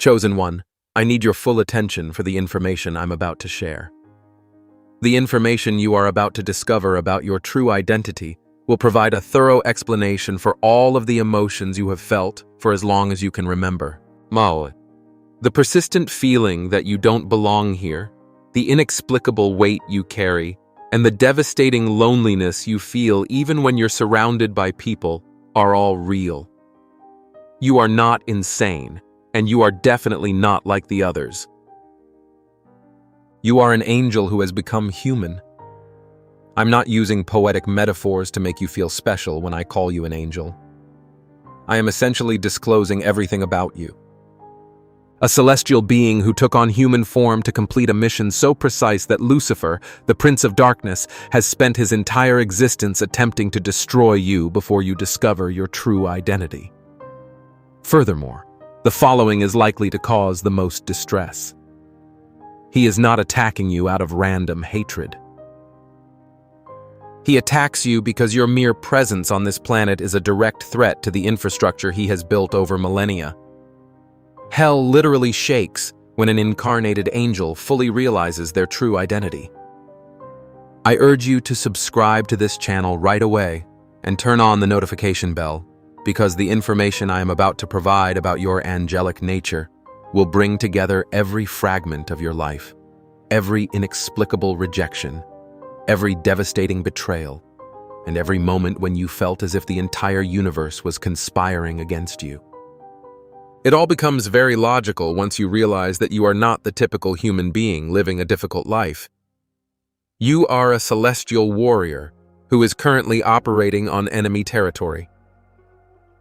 Chosen one, I need your full attention for the information I'm about to share. The information you are about to discover about your true identity will provide a thorough explanation for all of the emotions you have felt for as long as you can remember. Mao. The persistent feeling that you don't belong here, the inexplicable weight you carry, and the devastating loneliness you feel even when you're surrounded by people are all real. You are not insane, and you are definitely not like the others. You are an angel who has become human. I'm not using poetic metaphors to make you feel special when I call you an angel. I am essentially disclosing everything about you. A celestial being who took on human form to complete a mission so precise that Lucifer, the Prince of Darkness, has spent his entire existence attempting to destroy you before you discover your true identity. Furthermore, the following is likely to cause the most distress. He is not attacking you out of random hatred. He attacks you because your mere presence on this planet is a direct threat to the infrastructure he has built over millennia. Hell literally shakes when an incarnated angel fully realizes their true identity. I urge you to subscribe to this channel right away and turn on the notification bell, because the information I am about to provide about your angelic nature will bring together every fragment of your life, every inexplicable rejection, every devastating betrayal, and every moment when you felt as if the entire universe was conspiring against you. It all becomes very logical once you realize that you are not the typical human being living a difficult life. You are a celestial warrior who is currently operating on enemy territory.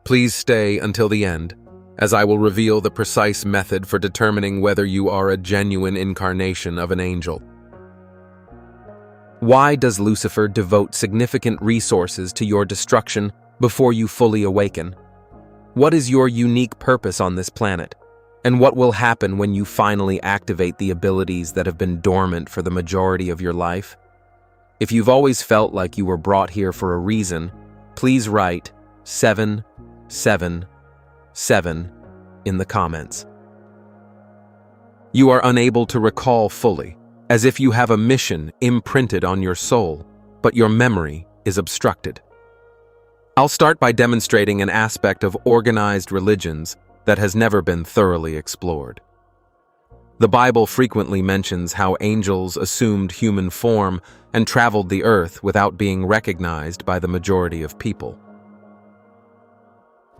Please stay until the end, as I will reveal the precise method for determining whether you are a genuine incarnation of an angel. Why does Lucifer devote significant resources to your destruction before you fully awaken? What is your unique purpose on this planet? And what will happen when you finally activate the abilities that have been dormant for the majority of your life? If you've always felt like you were brought here for a reason, please write 777 in the comments. You are unable to recall fully, as if you have a mission imprinted on your soul, but your memory is obstructed. I'll start by demonstrating an aspect of organized religions that has never been thoroughly explored. The Bible frequently mentions how angels assumed human form and traveled the earth without being recognized by the majority of people.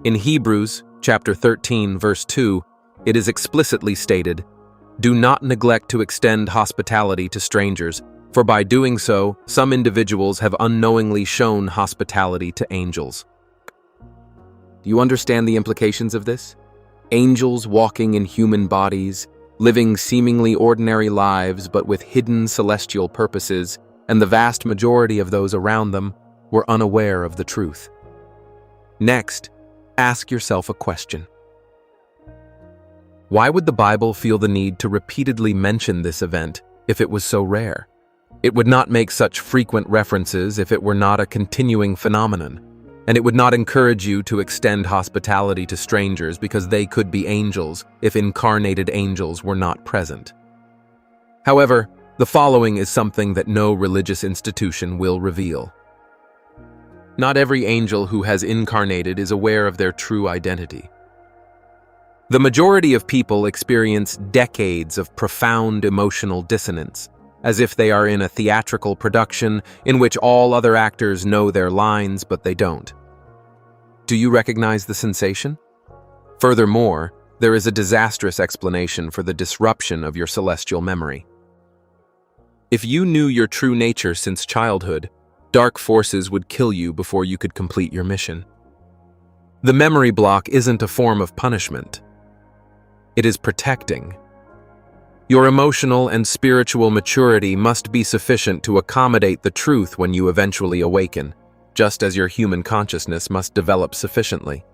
In Hebrews chapter 13, verse 2, it is explicitly stated, "Do not neglect to extend hospitality to strangers, for by doing so, some individuals have unknowingly shown hospitality to angels." Do you understand the implications of this? Angels walking in human bodies, living seemingly ordinary lives but with hidden celestial purposes, and the vast majority of those around them were unaware of the truth. Next, ask yourself a question. Why would the Bible feel the need to repeatedly mention this event if it was so rare? It would not make such frequent references if it were not a continuing phenomenon, and it would not encourage you to extend hospitality to strangers because they could be angels if incarnated angels were not present. However, the following is something that no religious institution will reveal. Not every angel who has incarnated is aware of their true identity. The majority of people experience decades of profound emotional dissonance, as if they are in a theatrical production in which all other actors know their lines but they don't. Do you recognize the sensation? Furthermore, there is a disastrous explanation for the disruption of your celestial memory. If you knew your true nature since childhood, dark forces would kill you before you could complete your mission. The memory block isn't a form of punishment. It is protecting. Your emotional and spiritual maturity must be sufficient to accommodate the truth when you eventually awaken, just as your human consciousness must develop sufficiently.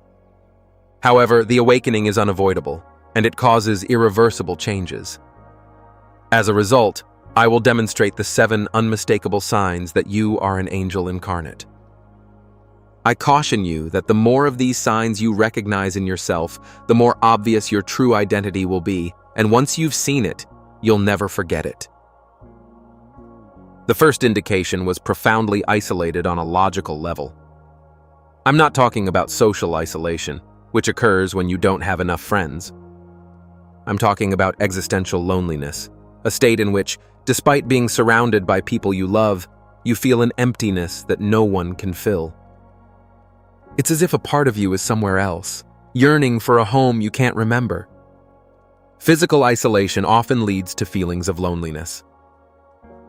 However, the awakening is unavoidable, and it causes irreversible changes. As a result, I will demonstrate the 7 unmistakable signs that you are an angel incarnate. I caution you that the more of these signs you recognize in yourself, the more obvious your true identity will be, and once you've seen it, you'll never forget it. The first indication was profoundly isolated on a logical level. I'm not talking about social isolation, which occurs when you don't have enough friends. I'm talking about existential loneliness, a state in which, despite being surrounded by people you love, you feel an emptiness that no one can fill. It's as if a part of you is somewhere else, yearning for a home you can't remember. Physical isolation often leads to feelings of loneliness.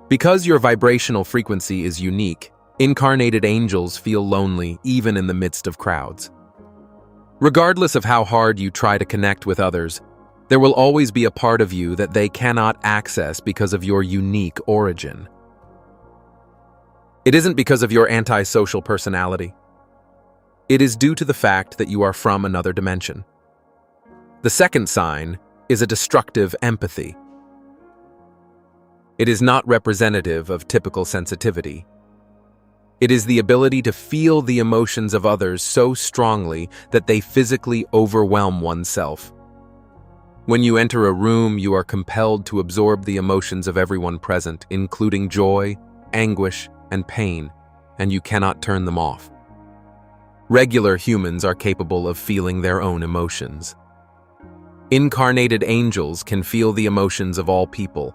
Because your vibrational frequency is unique, incarnated angels feel lonely even in the midst of crowds. Regardless of how hard you try to connect with others, there will always be a part of you that they cannot access because of your unique origin. It isn't because of your antisocial personality. It is due to the fact that you are from another dimension. The second sign is a destructive empathy. It is not representative of typical sensitivity. It is the ability to feel the emotions of others so strongly that they physically overwhelm oneself. When you enter a room, you are compelled to absorb the emotions of everyone present, including joy, anguish, and pain, and you cannot turn them off. Regular humans are capable of feeling their own emotions. Incarnated angels can feel the emotions of all people.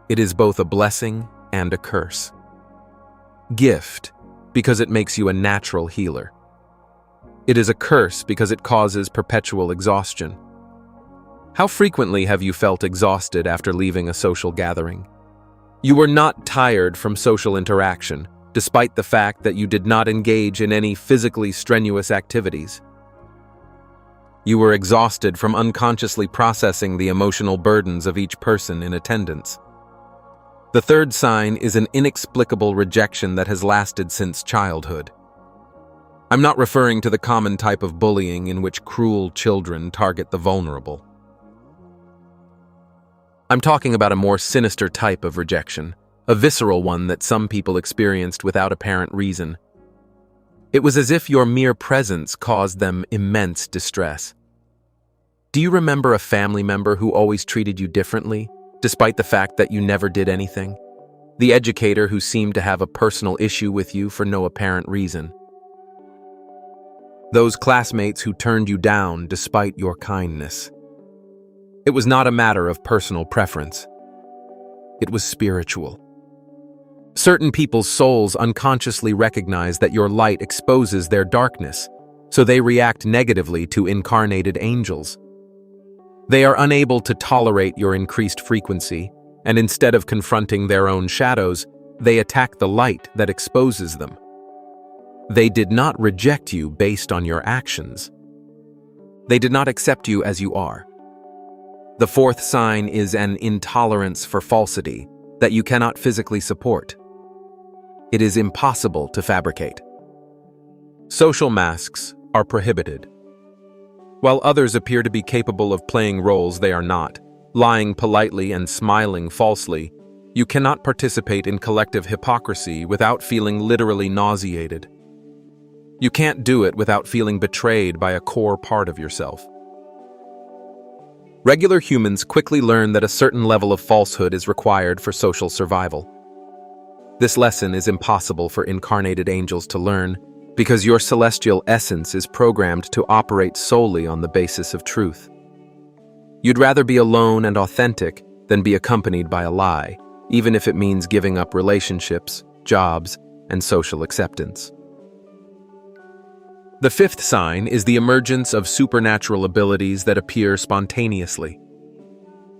It is both a blessing and a curse. Gift, because it makes you a natural healer. It is a curse because it causes perpetual exhaustion. How frequently have you felt exhausted after leaving a social gathering? You were not tired from social interaction, despite the fact that you did not engage in any physically strenuous activities. You were exhausted from unconsciously processing the emotional burdens of each person in attendance. The third sign is an inexplicable rejection that has lasted since childhood. I'm not referring to the common type of bullying in which cruel children target the vulnerable. I'm talking about a more sinister type of rejection, a visceral one that some people experienced without apparent reason. It was as if your mere presence caused them immense distress. Do you remember a family member who always treated you differently, despite the fact that you never did anything? The educator who seemed to have a personal issue with you for no apparent reason? Those classmates who turned you down despite your kindness? It was not a matter of personal preference. It was spiritual. Certain people's souls unconsciously recognize that your light exposes their darkness, so they react negatively to incarnated angels. They are unable to tolerate your increased frequency, and instead of confronting their own shadows, they attack the light that exposes them. They did not reject you based on your actions. They did not accept you as you are. The fourth sign is an intolerance for falsity that you cannot physically support. It is impossible to fabricate. Social masks are prohibited. While others appear to be capable of playing roles they are not, lying politely and smiling falsely, you cannot participate in collective hypocrisy without feeling literally nauseated. You can't do it without feeling betrayed by a core part of yourself. Regular humans quickly learn that a certain level of falsehood is required for social survival. This lesson is impossible for incarnated angels to learn because your celestial essence is programmed to operate solely on the basis of truth. You'd rather be alone and authentic than be accompanied by a lie, even if it means giving up relationships, jobs, and social acceptance. The fifth sign is the emergence of supernatural abilities that appear spontaneously.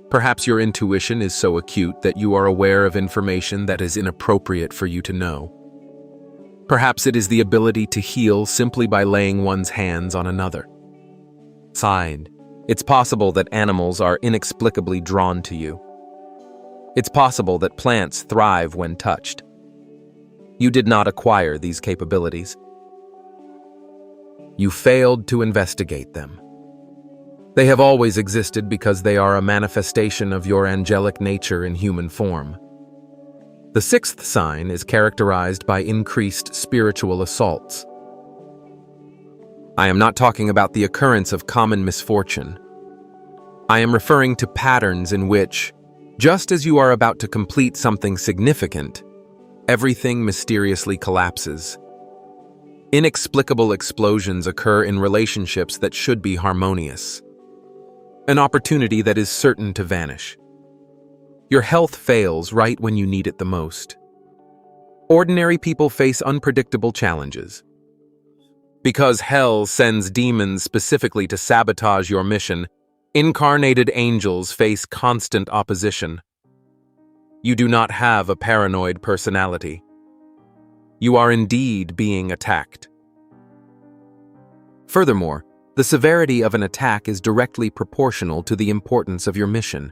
Perhaps your intuition is so acute that you are aware of information that is inappropriate for you to know. Perhaps it is the ability to heal simply by laying one's hands on another. Signed, it's possible that animals are inexplicably drawn to you. It's possible that plants thrive when touched. You did not acquire these capabilities. You failed to investigate them. They have always existed because they are a manifestation of your angelic nature in human form. The sixth sign is characterized by increased spiritual assaults. I am not talking about the occurrence of common misfortune. I am referring to patterns in which, just as you are about to complete something significant, everything mysteriously collapses. Inexplicable explosions occur in relationships that should be harmonious. An opportunity that is certain to vanish. Your health fails right when you need it the most. Ordinary people face unpredictable challenges. Because hell sends demons specifically to sabotage your mission, incarnated angels face constant opposition. You do not have a paranoid personality. You are indeed being attacked. Furthermore, the severity of an attack is directly proportional to the importance of your mission.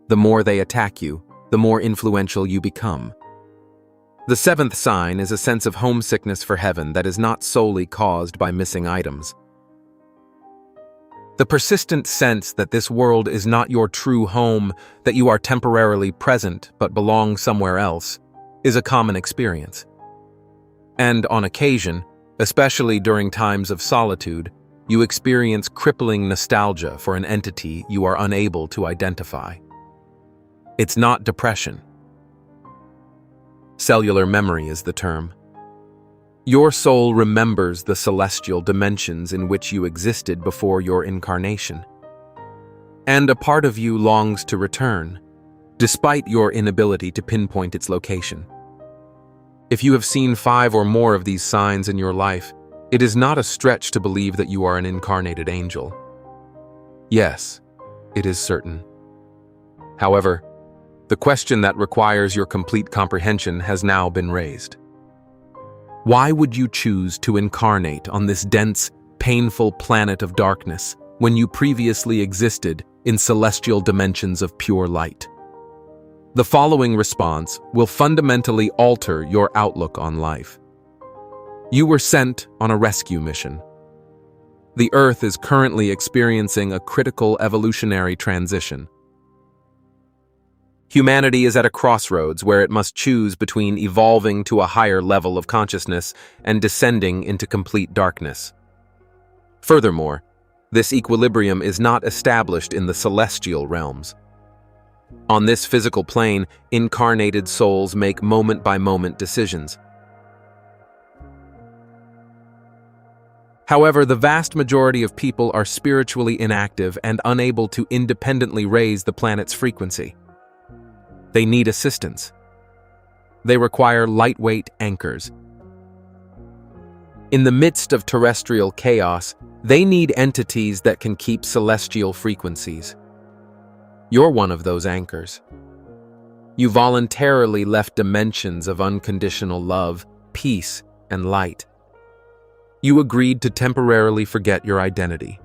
The more they attack you, the more influential you become. The seventh sign is a sense of homesickness for heaven that is not solely caused by missing items. The persistent sense that this world is not your true home, that you are temporarily present but belong somewhere else, is a common experience. And on occasion, especially during times of solitude, you experience crippling nostalgia for an entity you are unable to identify. It's not depression. Cellular memory is the term. Your soul remembers the celestial dimensions in which you existed before your incarnation. And a part of you longs to return, despite your inability to pinpoint its location. If you have seen 5 or more of these signs in your life, it is not a stretch to believe that you are an incarnated angel. Yes, it is certain. However, the question that requires your complete comprehension has now been raised. Why would you choose to incarnate on this dense, painful planet of darkness when you previously existed in celestial dimensions of pure light? The following response will fundamentally alter your outlook on life. You were sent on a rescue mission. The Earth is currently experiencing a critical evolutionary transition. Humanity is at a crossroads where it must choose between evolving to a higher level of consciousness and descending into complete darkness. Furthermore, this equilibrium is not established in the celestial realms. On this physical plane, incarnated souls make moment-by-moment decisions. However, the vast majority of people are spiritually inactive and unable to independently raise the planet's frequency. They need assistance. They require lightweight anchors. In the midst of terrestrial chaos, they need entities that can keep celestial frequencies. You're one of those anchors. You voluntarily left dimensions of unconditional love, peace, and light. You agreed to temporarily forget your identity.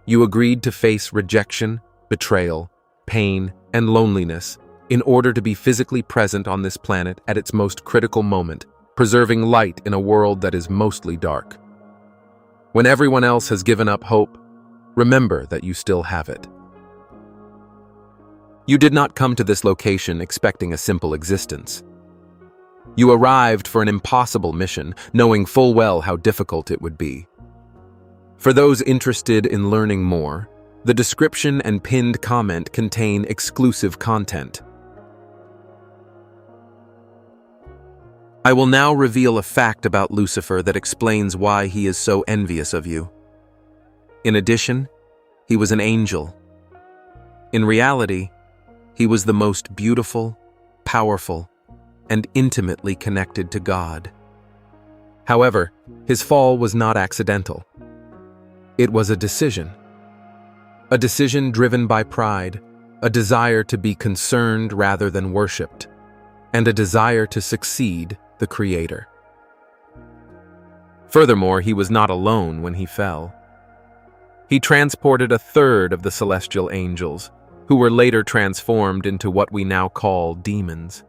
You agreed to face rejection, betrayal, pain, and loneliness in order to be physically present on this planet at its most critical moment, preserving light in a world that is mostly dark. When everyone else has given up hope, remember that you still have it. You did not come to this location expecting a simple existence. You arrived for an impossible mission, knowing full well how difficult it would be. For those interested in learning more, the description and pinned comment contain exclusive content. I will now reveal a fact about Lucifer that explains why he is so envious of you. In addition, he was an angel. In reality, he was the most beautiful, powerful, and intimately connected to God. However, his fall was not accidental. It was a decision driven by pride, a desire to be concerned rather than worshipped, and a desire to succeed the Creator. Furthermore, he was not alone when he fell. He transported a third of the celestial angels, who were later transformed into what we now call demons.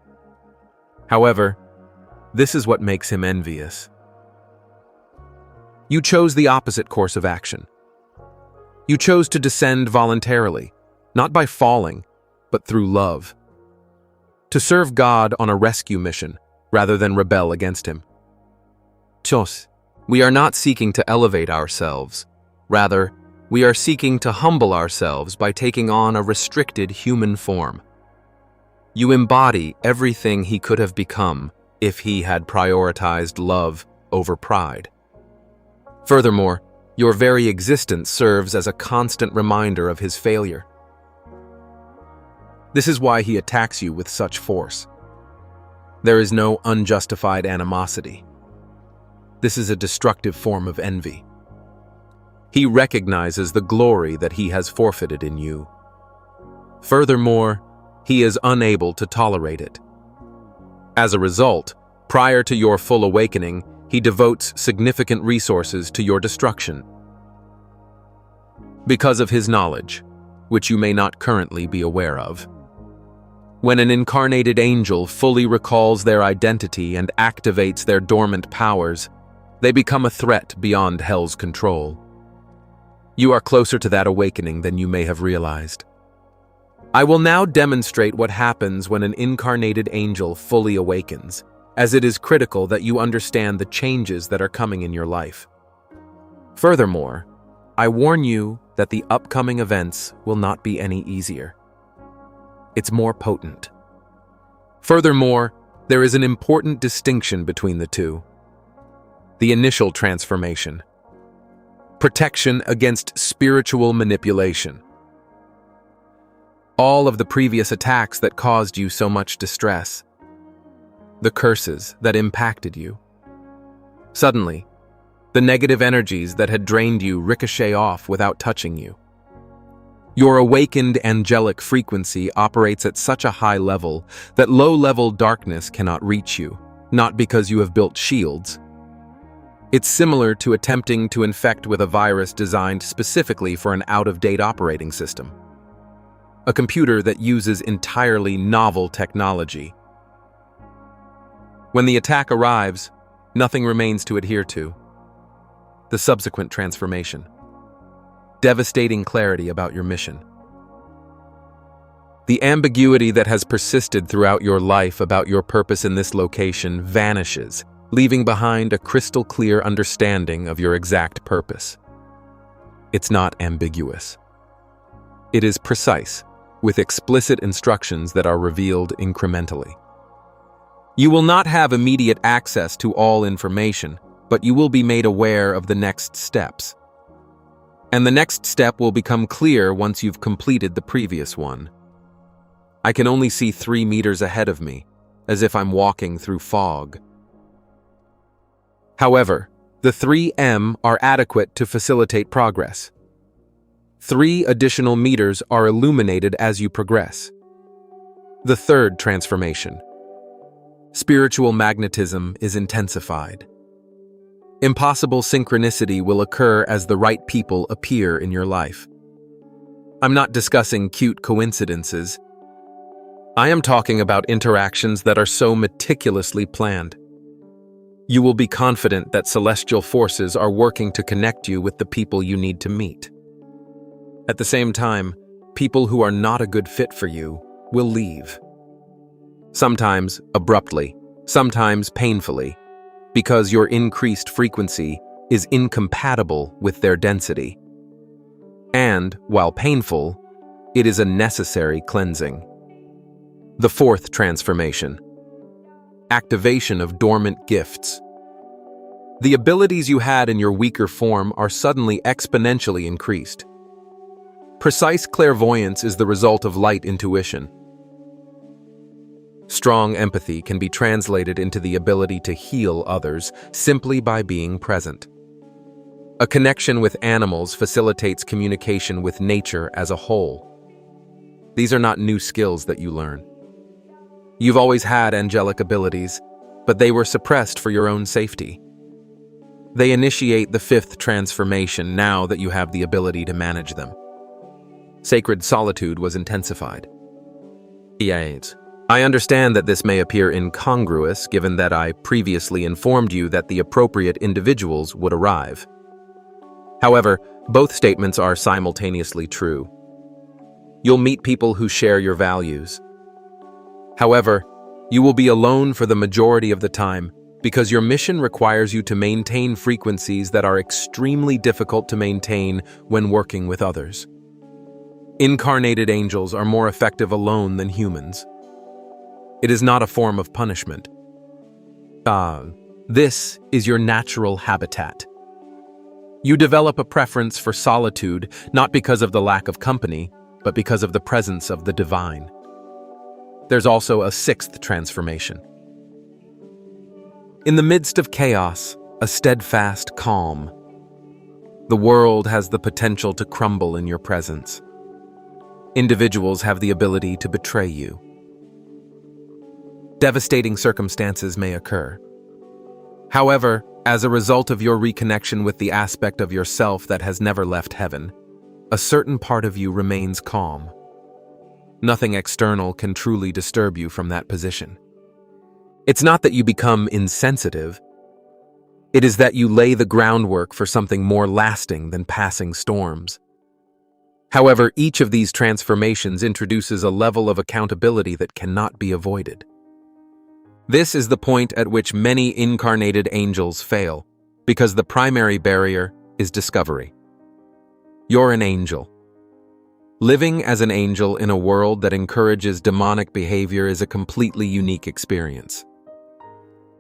However, this is what makes him envious. You chose the opposite course of action. You chose to descend voluntarily, not by falling, but through love. To serve God on a rescue mission, rather than rebel against him. Chos, We are not seeking to elevate ourselves. Rather, we are seeking to humble ourselves by taking on a restricted human form. You embody everything he could have become if he had prioritized love over pride. Furthermore, your very existence serves as a constant reminder of his failure. This is why he attacks you with such force. There is no unjustified animosity. This is a destructive form of envy. He recognizes the glory that he has forfeited in you. Furthermore, he is unable to tolerate it. As a result, prior to your full awakening, he devotes significant resources to your destruction. Because of his knowledge, which you may not currently be aware of. When an incarnated angel fully recalls their identity and activates their dormant powers, they become a threat beyond hell's control. You are closer to that awakening than you may have realized. I will now demonstrate what happens when an incarnated angel fully awakens, as it is critical that you understand the changes that are coming in your life. Furthermore, I warn you that the upcoming events will not be any easier. It's more potent. Furthermore, there is an important distinction between the two. The initial transformation. Protection against spiritual manipulation. All of the previous attacks that caused you so much distress. The curses that impacted you. Suddenly, the negative energies that had drained you ricochet off without touching you. Your awakened angelic frequency operates at such a high level that low-level darkness cannot reach you, not because you have built shields. It's similar to attempting to infect with a virus designed specifically for an out-of-date operating system. A computer that uses entirely novel technology. When the attack arrives, nothing remains to adhere to. The subsequent transformation. Devastating clarity about your mission. The ambiguity that has persisted throughout your life about your purpose in this location vanishes, leaving behind a crystal-clear understanding of your exact purpose. It's not ambiguous. It is precise, with explicit instructions that are revealed incrementally. You will not have immediate access to all information, but you will be made aware of the next steps. And the next step will become clear once you've completed the previous one. I can only see 3 meters ahead of me, as if I'm walking through fog. However, the 3M are adequate to facilitate progress. 3 additional meters are illuminated as you progress. The third transformation. Spiritual magnetism is intensified. Impossible synchronicity will occur as the right people appear in your life. I'm not discussing cute coincidences. I am talking about interactions that are so meticulously planned. You will be confident that celestial forces are working to connect you with the people you need to meet. At the same time, people who are not a good fit for you will leave. Sometimes abruptly, sometimes painfully, because your increased frequency is incompatible with their density. And, while painful, it is a necessary cleansing. The fourth transformation. Activation of dormant gifts. The abilities you had in your weaker form are suddenly exponentially increased. Precise clairvoyance is the result of light intuition. Strong empathy can be translated into the ability to heal others simply by being present. A connection with animals facilitates communication with nature as a whole. These are not new skills that you learn. You've always had angelic abilities, but they were suppressed for your own safety. They initiate the fifth transformation now that you have the ability to manage them. Sacred solitude was intensified. Yes. I understand that this may appear incongruous given that I previously informed you that the appropriate individuals would arrive. However, both statements are simultaneously true. You'll meet people who share your values. However, you will be alone for the majority of the time, because your mission requires you to maintain frequencies that are extremely difficult to maintain when working with others. Incarnated angels are more effective alone than humans. It is not a form of punishment. This is your natural habitat. You develop a preference for solitude not because of the lack of company, but because of the presence of the divine. There's also a sixth transformation. In the midst of chaos, a steadfast calm. The world has the potential to crumble in your presence. Individuals have the ability to betray you. Devastating circumstances may occur. However, as a result of your reconnection with the aspect of yourself that has never left heaven, a certain part of you remains calm. Nothing external can truly disturb you from that position. It's not that you become insensitive. It is that you lay the groundwork for something more lasting than passing storms. However, each of these transformations introduces a level of accountability that cannot be avoided. This is the point at which many incarnated angels fail, because the primary barrier is discovery. You're an angel. Living as an angel in a world that encourages demonic behavior is a completely unique experience.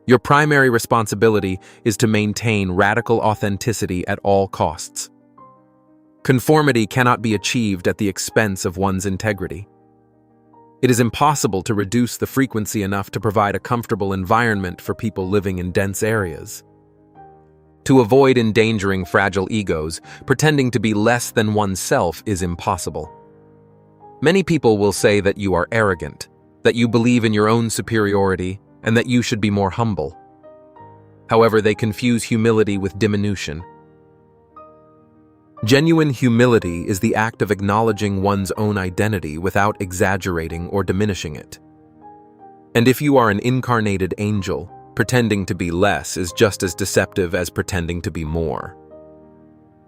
Your primary responsibility is to maintain radical authenticity at all costs. Conformity cannot be achieved at the expense of one's integrity. It is impossible to reduce the frequency enough to provide a comfortable environment for people living in dense areas. To avoid endangering fragile egos, pretending to be less than oneself is impossible. Many people will say that you are arrogant, that you believe in your own superiority, and that you should be more humble. However, they confuse humility with diminution. Genuine humility is the act of acknowledging one's own identity without exaggerating or diminishing it. And if you are an incarnated angel, pretending to be less is just as deceptive as pretending to be more.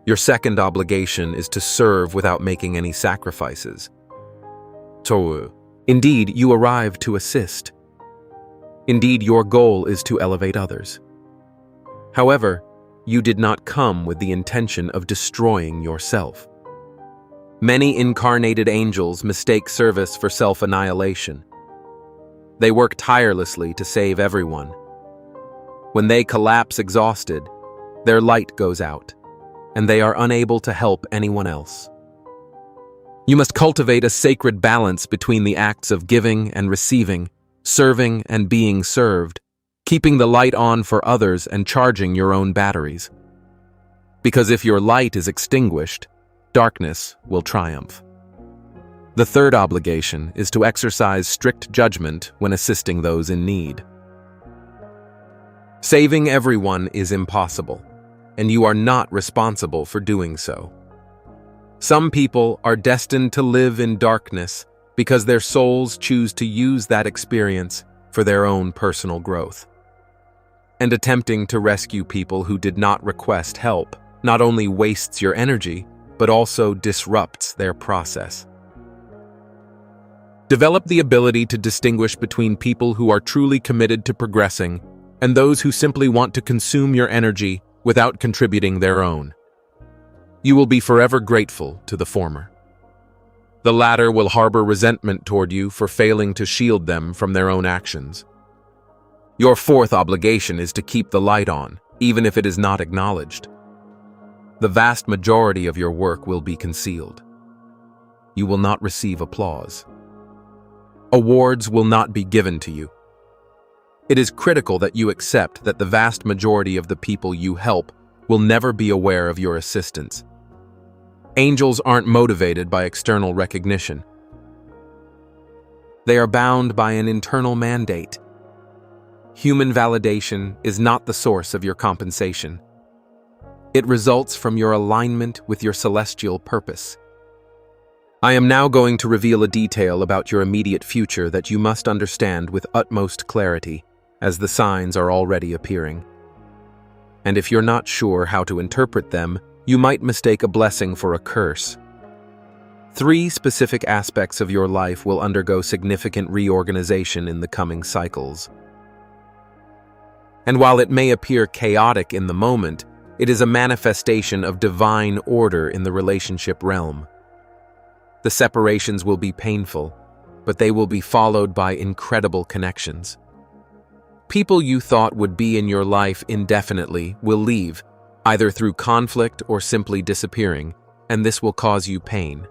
Your second obligation is to serve without making any sacrifices. So, indeed, you arrive to assist. Indeed, your goal is to elevate others. However, you did not come with the intention of destroying yourself. Many incarnated angels mistake service for self-annihilation. They work tirelessly to save everyone. When they collapse exhausted, their light goes out, and they are unable to help anyone else. You must cultivate a sacred balance between the acts of giving and receiving, serving and being served, keeping the light on for others and charging your own batteries. Because if your light is extinguished, darkness will triumph. The third obligation is to exercise strict judgment when assisting those in need. Saving everyone is impossible, and you are not responsible for doing so. Some people are destined to live in darkness because their souls choose to use that experience for their own personal growth. And attempting to rescue people who did not request help not only wastes your energy, but also disrupts their process. Develop the ability to distinguish between people who are truly committed to progressing and those who simply want to consume your energy without contributing their own. You will be forever grateful to the former. The latter will harbor resentment toward you for failing to shield them from their own actions. Your fourth obligation is to keep the light on, even if it is not acknowledged. The vast majority of your work will be concealed. You will not receive applause. Awards will not be given to you. It is critical that you accept that the vast majority of the people you help will never be aware of your assistance. Angels aren't motivated by external recognition. They are bound by an internal mandate. Human validation is not the source of your compensation. It results from your alignment with your celestial purpose. I am now going to reveal a detail about your immediate future that you must understand with utmost clarity, as the signs are already appearing. And if you're not sure how to interpret them, you might mistake a blessing for a curse. 3 specific aspects of your life will undergo significant reorganization in the coming cycles. And while it may appear chaotic in the moment, it is a manifestation of divine order in the relationship realm. The separations will be painful, but they will be followed by incredible connections. People you thought would be in your life indefinitely will leave, either through conflict or simply disappearing, and this will cause you pain.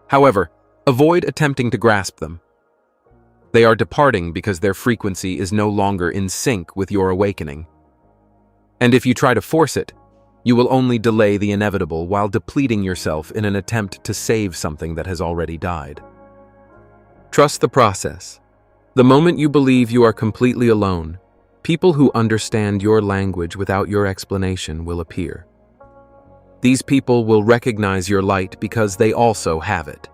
However, avoid attempting to grasp them. They are departing because their frequency is no longer in sync with your awakening. And if you try to force it, you will only delay the inevitable while depleting yourself in an attempt to save something that has already died. Trust the process. The moment you believe you are completely alone, people who understand your language without your explanation will appear. These people will recognize your light because they also have it.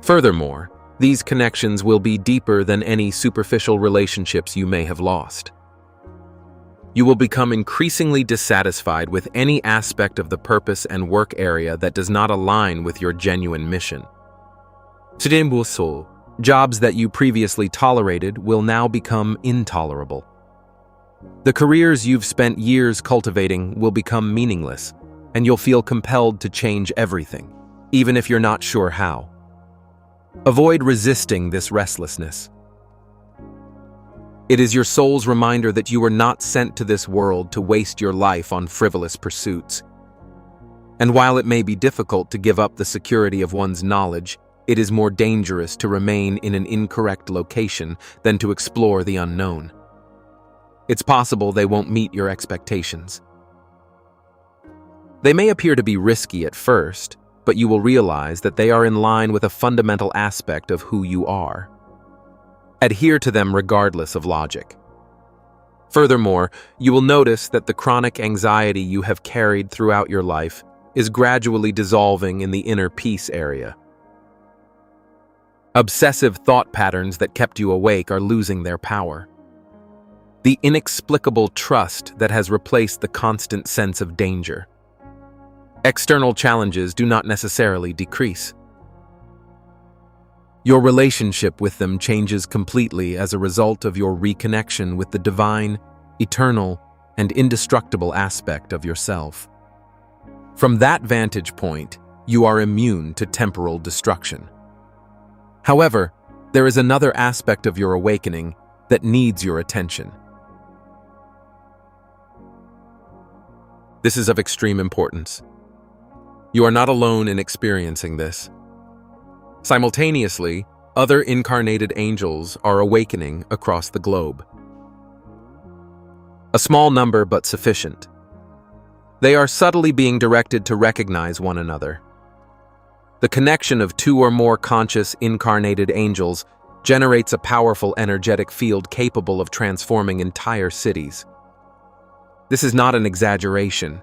Furthermore, these connections will be deeper than any superficial relationships you may have lost. You will become increasingly dissatisfied with any aspect of the purpose and work area that does not align with your genuine mission. Jobs that you previously tolerated will now become intolerable. The careers you've spent years cultivating will become meaningless, and you'll feel compelled to change everything, even if you're not sure how. Avoid resisting this restlessness. It is your soul's reminder that you were not sent to this world to waste your life on frivolous pursuits. And while it may be difficult to give up the security of one's knowledge, it is more dangerous to remain in an incorrect location than to explore the unknown. It's possible they won't meet your expectations. They may appear to be risky at first, but you will realize that they are in line with a fundamental aspect of who you are. Adhere to them regardless of logic. Furthermore, you will notice that the chronic anxiety you have carried throughout your life is gradually dissolving in the inner peace area. Obsessive thought patterns that kept you awake are losing their power. The inexplicable trust that has replaced the constant sense of danger. External challenges do not necessarily decrease. Your relationship with them changes completely as a result of your reconnection with the divine, eternal, and indestructible aspect of yourself. From that vantage point, you are immune to temporal destruction. However, there is another aspect of your awakening that needs your attention. This is of extreme importance. You are not alone in experiencing this. Simultaneously, other incarnated angels are awakening across the globe. A small number, but sufficient. They are subtly being directed to recognize one another. The connection of two or more conscious incarnated angels generates a powerful energetic field capable of transforming entire cities. This is not an exaggeration.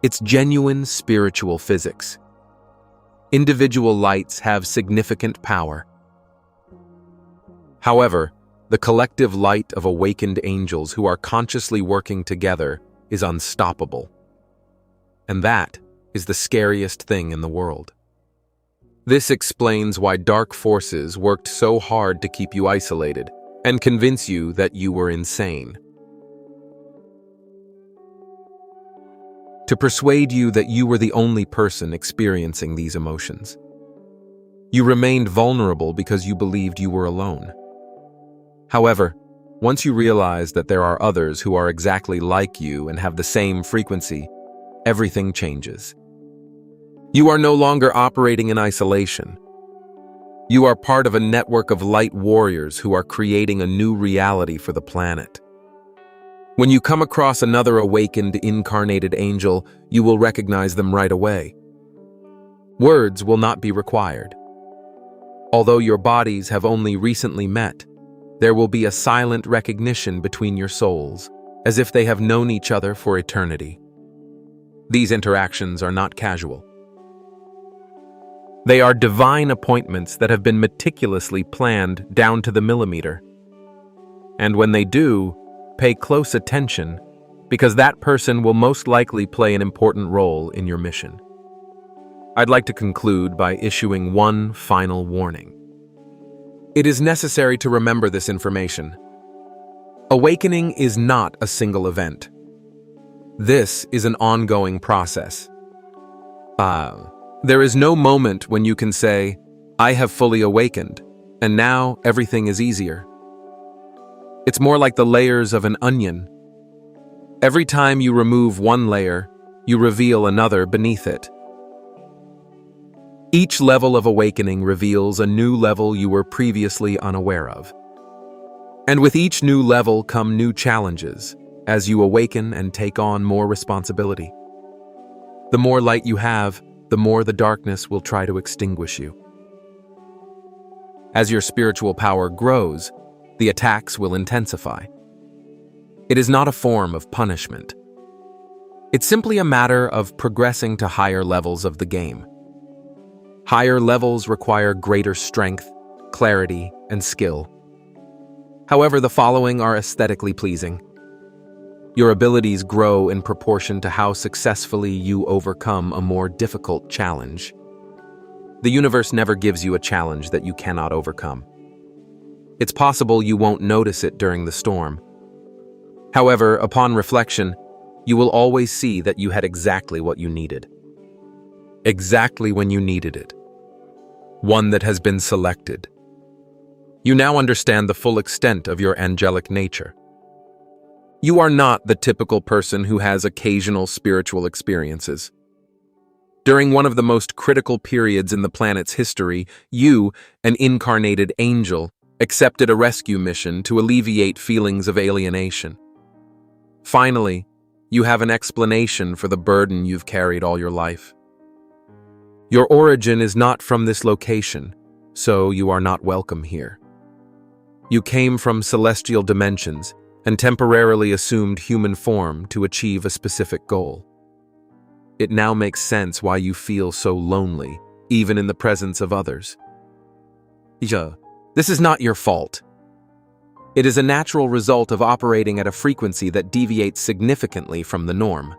It's genuine spiritual physics. Individual lights have significant power. However, the collective light of awakened angels who are consciously working together is unstoppable. And that is the scariest thing in the world. This explains why dark forces worked so hard to keep you isolated and convince you that you were insane. To persuade you that you were the only person experiencing these emotions. You remained vulnerable because you believed you were alone. However, once you realize that there are others who are exactly like you and have the same frequency, everything changes. You are no longer operating in isolation. You are part of a network of light warriors who are creating a new reality for the planet. When you come across another awakened, incarnated angel, you will recognize them right away. Words will not be required. Although your bodies have only recently met, there will be a silent recognition between your souls, as if they have known each other for eternity. These interactions are not casual. They are divine appointments that have been meticulously planned down to the millimeter. And when they do, pay close attention, because that person will most likely play an important role in your mission. I'd like to conclude by issuing one final warning. It is necessary to remember this information. Awakening is not a single event. This is an ongoing process. There is no moment when you can say, I have fully awakened, and now everything is easier. It's more like the layers of an onion. Every time you remove one layer, you reveal another beneath it. Each level of awakening reveals a new level you were previously unaware of. And with each new level come new challenges, as you awaken and take on more responsibility. The more light you have, the more the darkness will try to extinguish you. As your spiritual power grows, the attacks will intensify. It is not a form of punishment. It's simply a matter of progressing to higher levels of the game. Higher levels require greater strength, clarity, and skill. However, the following are aesthetically pleasing. Your abilities grow in proportion to how successfully you overcome a more difficult challenge. The universe never gives you a challenge that you cannot overcome. It's possible you won't notice it during the storm. However, upon reflection, you will always see that you had exactly what you needed. Exactly when you needed it. One that has been selected. You now understand the full extent of your angelic nature. You are not the typical person who has occasional spiritual experiences. During one of the most critical periods in the planet's history, you, an incarnated angel, accepted a rescue mission to alleviate feelings of alienation. Finally, you have an explanation for the burden you've carried all your life. Your origin is not from this location, so you are not welcome here. You came from celestial dimensions and temporarily assumed human form to achieve a specific goal. It now makes sense why you feel so lonely, even in the presence of others. This is not your fault. It is a natural result of operating at a frequency that deviates significantly from the norm.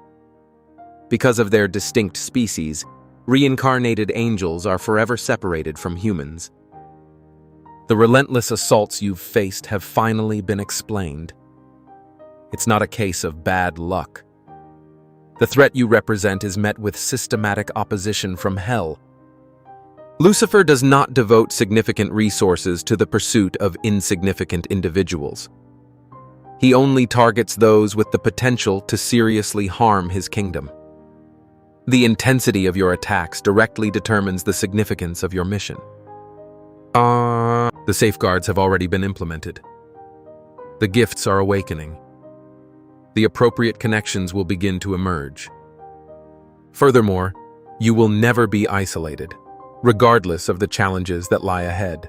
Because of their distinct species, reincarnated angels are forever separated from humans. The relentless assaults you've faced have finally been explained. It's not a case of bad luck. The threat you represent is met with systematic opposition from hell. Lucifer does not devote significant resources to the pursuit of insignificant individuals. He only targets those with the potential to seriously harm his kingdom. The intensity of your attacks directly determines the significance of your mission. The safeguards have already been implemented. The gifts are awakening. The appropriate connections will begin to emerge. Furthermore, you will never be isolated, regardless of the challenges that lie ahead.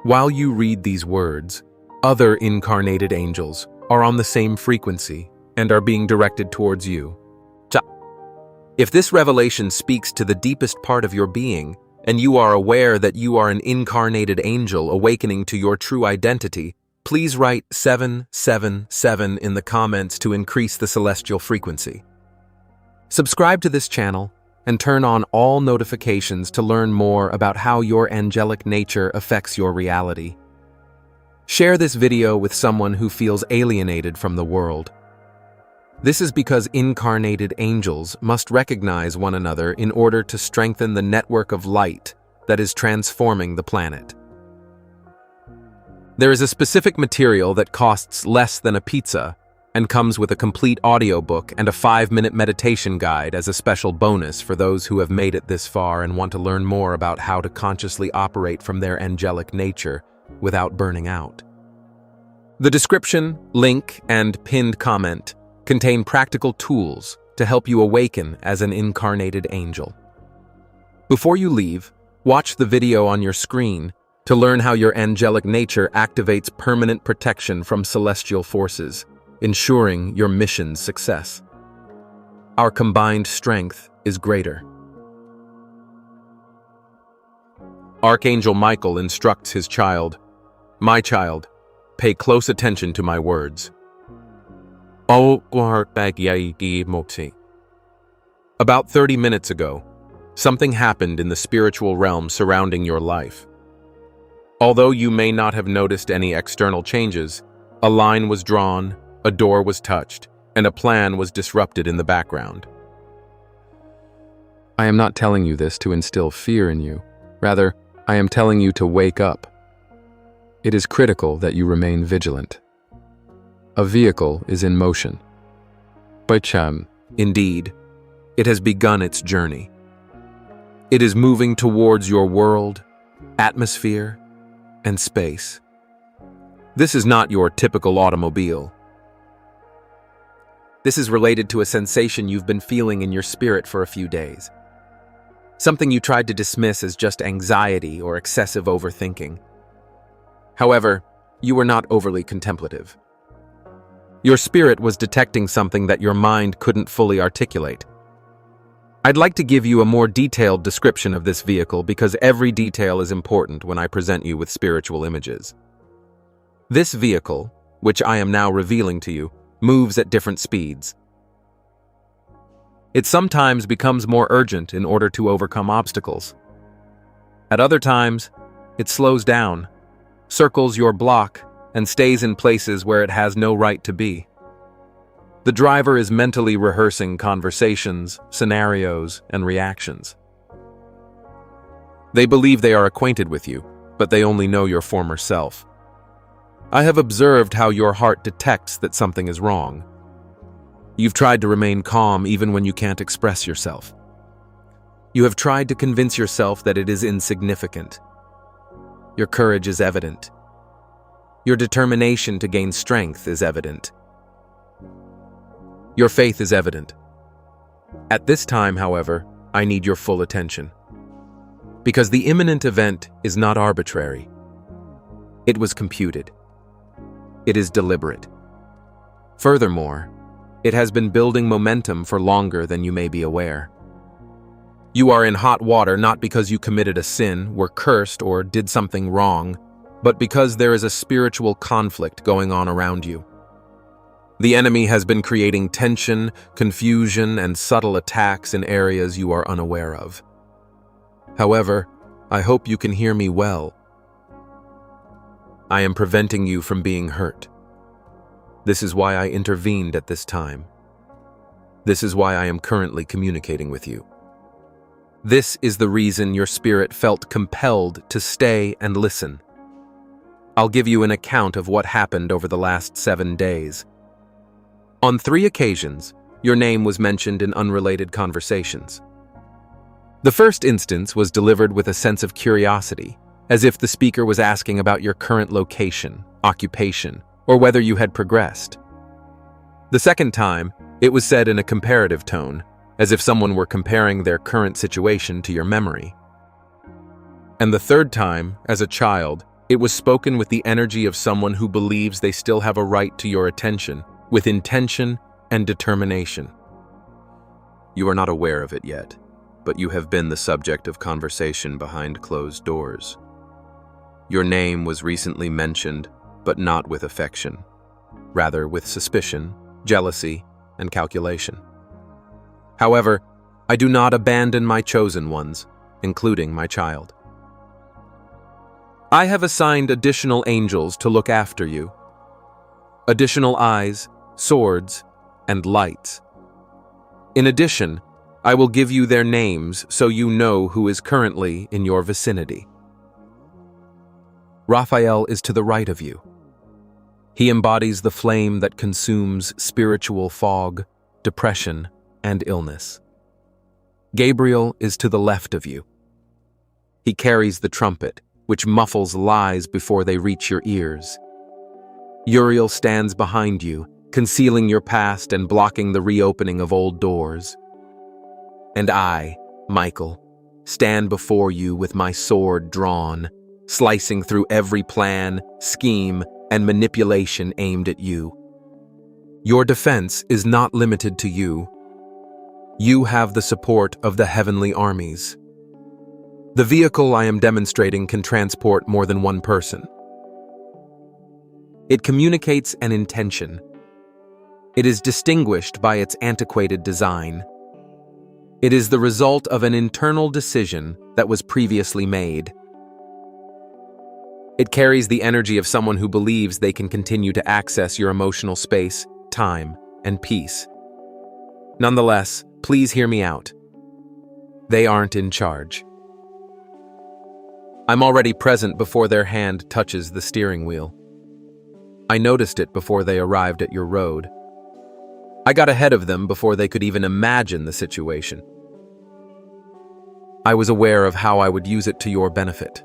While you read these words, other incarnated angels are on the same frequency and are being directed towards you. If this revelation speaks to the deepest part of your being, and you are aware that you are an incarnated angel awakening to your true identity, please write 777 in the comments to increase the celestial frequency. Subscribe to this channel and turn on all notifications to learn more about how your angelic nature affects your reality. Share this video with someone who feels alienated from the world. This is because incarnated angels must recognize one another in order to strengthen the network of light that is transforming the planet. There is a specific material that costs less than a pizza and comes with a complete audiobook and a 5-minute meditation guide as a special bonus for those who have made it this far and want to learn more about how to consciously operate from their angelic nature without burning out. The description, link, and pinned comment contain practical tools to help you awaken as an incarnated angel. Before you leave, watch the video on your screen to learn how your angelic nature activates permanent protection from celestial forces, ensuring your mission's success. Our combined strength is greater. Archangel Michael instructs his child, "My child, pay close attention to my words." About 30 minutes ago, something happened in the spiritual realm surrounding your life. Although you may not have noticed any external changes, A line was drawn, a door was touched, and a plan was disrupted in the background. I am not telling you this to instill fear in you. Rather, I am telling you to wake up. It is critical that you remain vigilant. A vehicle is in motion. Indeed, it has begun its journey. It is moving towards your world, atmosphere, and space. This is not your typical automobile. This is related to a sensation you've been feeling in your spirit for a few days. Something you tried to dismiss as just anxiety or excessive overthinking. However, you were not overly contemplative. Your spirit was detecting something that your mind couldn't fully articulate. I'd like to give you a more detailed description of this vehicle because every detail is important when I present you with spiritual images. This vehicle, which I am now revealing to you, moves at different speeds. It sometimes becomes more urgent in order to overcome obstacles. At other times, it slows down, circles your block, and stays in places where it has no right to be. The driver is mentally rehearsing conversations, scenarios, and reactions. They believe they are acquainted with you, but they only know your former self. I have observed how your heart detects that something is wrong. You've tried to remain calm even when you can't express yourself. You have tried to convince yourself that it is insignificant. Your courage is evident. Your determination to gain strength is evident. Your faith is evident. At this time, however, I need your full attention. Because the imminent event is not arbitrary. It was computed. It is deliberate. Furthermore, it has been building momentum for longer than you may be aware. You are in hot water not because you committed a sin, were cursed, or did something wrong, but because there is a spiritual conflict going on around you. The enemy has been creating tension, confusion, and subtle attacks in areas you are unaware of. However, I hope you can hear me well. I am preventing you from being hurt. This is why I intervened at this time. This is why I am currently communicating with you. This is the reason your spirit felt compelled to stay and listen. I'll give you an account of what happened over the last 7 days. On 3 occasions, your name was mentioned in unrelated conversations. The first instance was delivered with a sense of curiosity, as if the speaker was asking about your current location, occupation, or whether you had progressed. The second time, it was said in a comparative tone, as if someone were comparing their current situation to your memory. And the third time, as a child, it was spoken with the energy of someone who believes they still have a right to your attention, with intention and determination. You are not aware of it yet, but you have been the subject of conversation behind closed doors. Your name was recently mentioned, but not with affection, rather with suspicion, jealousy, and calculation. However, I do not abandon my chosen ones, including my child. I have assigned additional angels to look after you. Additional eyes, swords, and lights. In addition, I will give you their names so you know who is currently in your vicinity. Raphael is to the right of you. He embodies the flame that consumes spiritual fog, depression, and illness. Gabriel is to the left of you. He carries the trumpet, which muffles lies before they reach your ears. Uriel stands behind you, concealing your past and blocking the reopening of old doors. And I, Michael, stand before you with my sword drawn, slicing through every plan, scheme, and manipulation aimed at you. Your defense is not limited to you. You have the support of the heavenly armies. The vehicle I am demonstrating can transport more than one person. It communicates an intention. It is distinguished by its antiquated design. It is the result of an internal decision that was previously made. It carries the energy of someone who believes they can continue to access your emotional space, time, and peace. Nonetheless, please hear me out. They aren't in charge. I'm already present before their hand touches the steering wheel. I noticed it before they arrived at your road. I got ahead of them before they could even imagine the situation. I was aware of how I would use it to your benefit.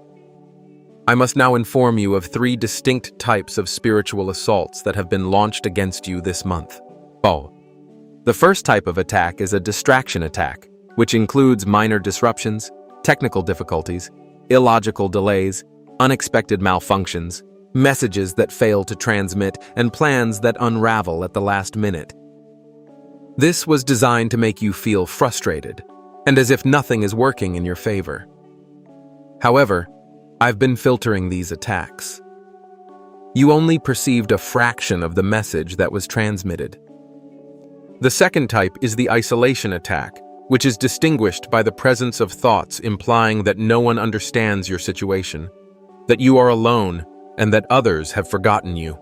I must now inform you of 3 distinct types of spiritual assaults that have been launched against you this month. The first type of attack is a distraction attack, which includes minor disruptions, technical difficulties, illogical delays, unexpected malfunctions, messages that fail to transmit, and plans that unravel at the last minute. This was designed to make you feel frustrated, and as if nothing is working in your favor. However, I've been filtering these attacks. You only perceived a fraction of the message that was transmitted. The second type is the isolation attack, which is distinguished by the presence of thoughts implying that no one understands your situation, that you are alone, and that others have forgotten you.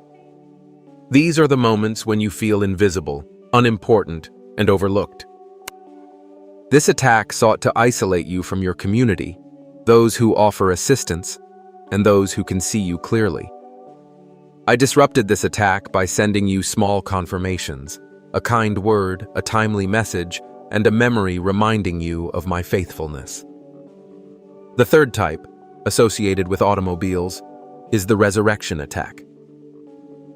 These are the moments when you feel invisible, unimportant, and overlooked. This attack sought to isolate you from your community, those who offer assistance, and those who can see you clearly. I disrupted this attack by sending you small confirmations, a kind word, a timely message, and a memory reminding you of my faithfulness. The third type, associated with automobiles, is the resurrection attack.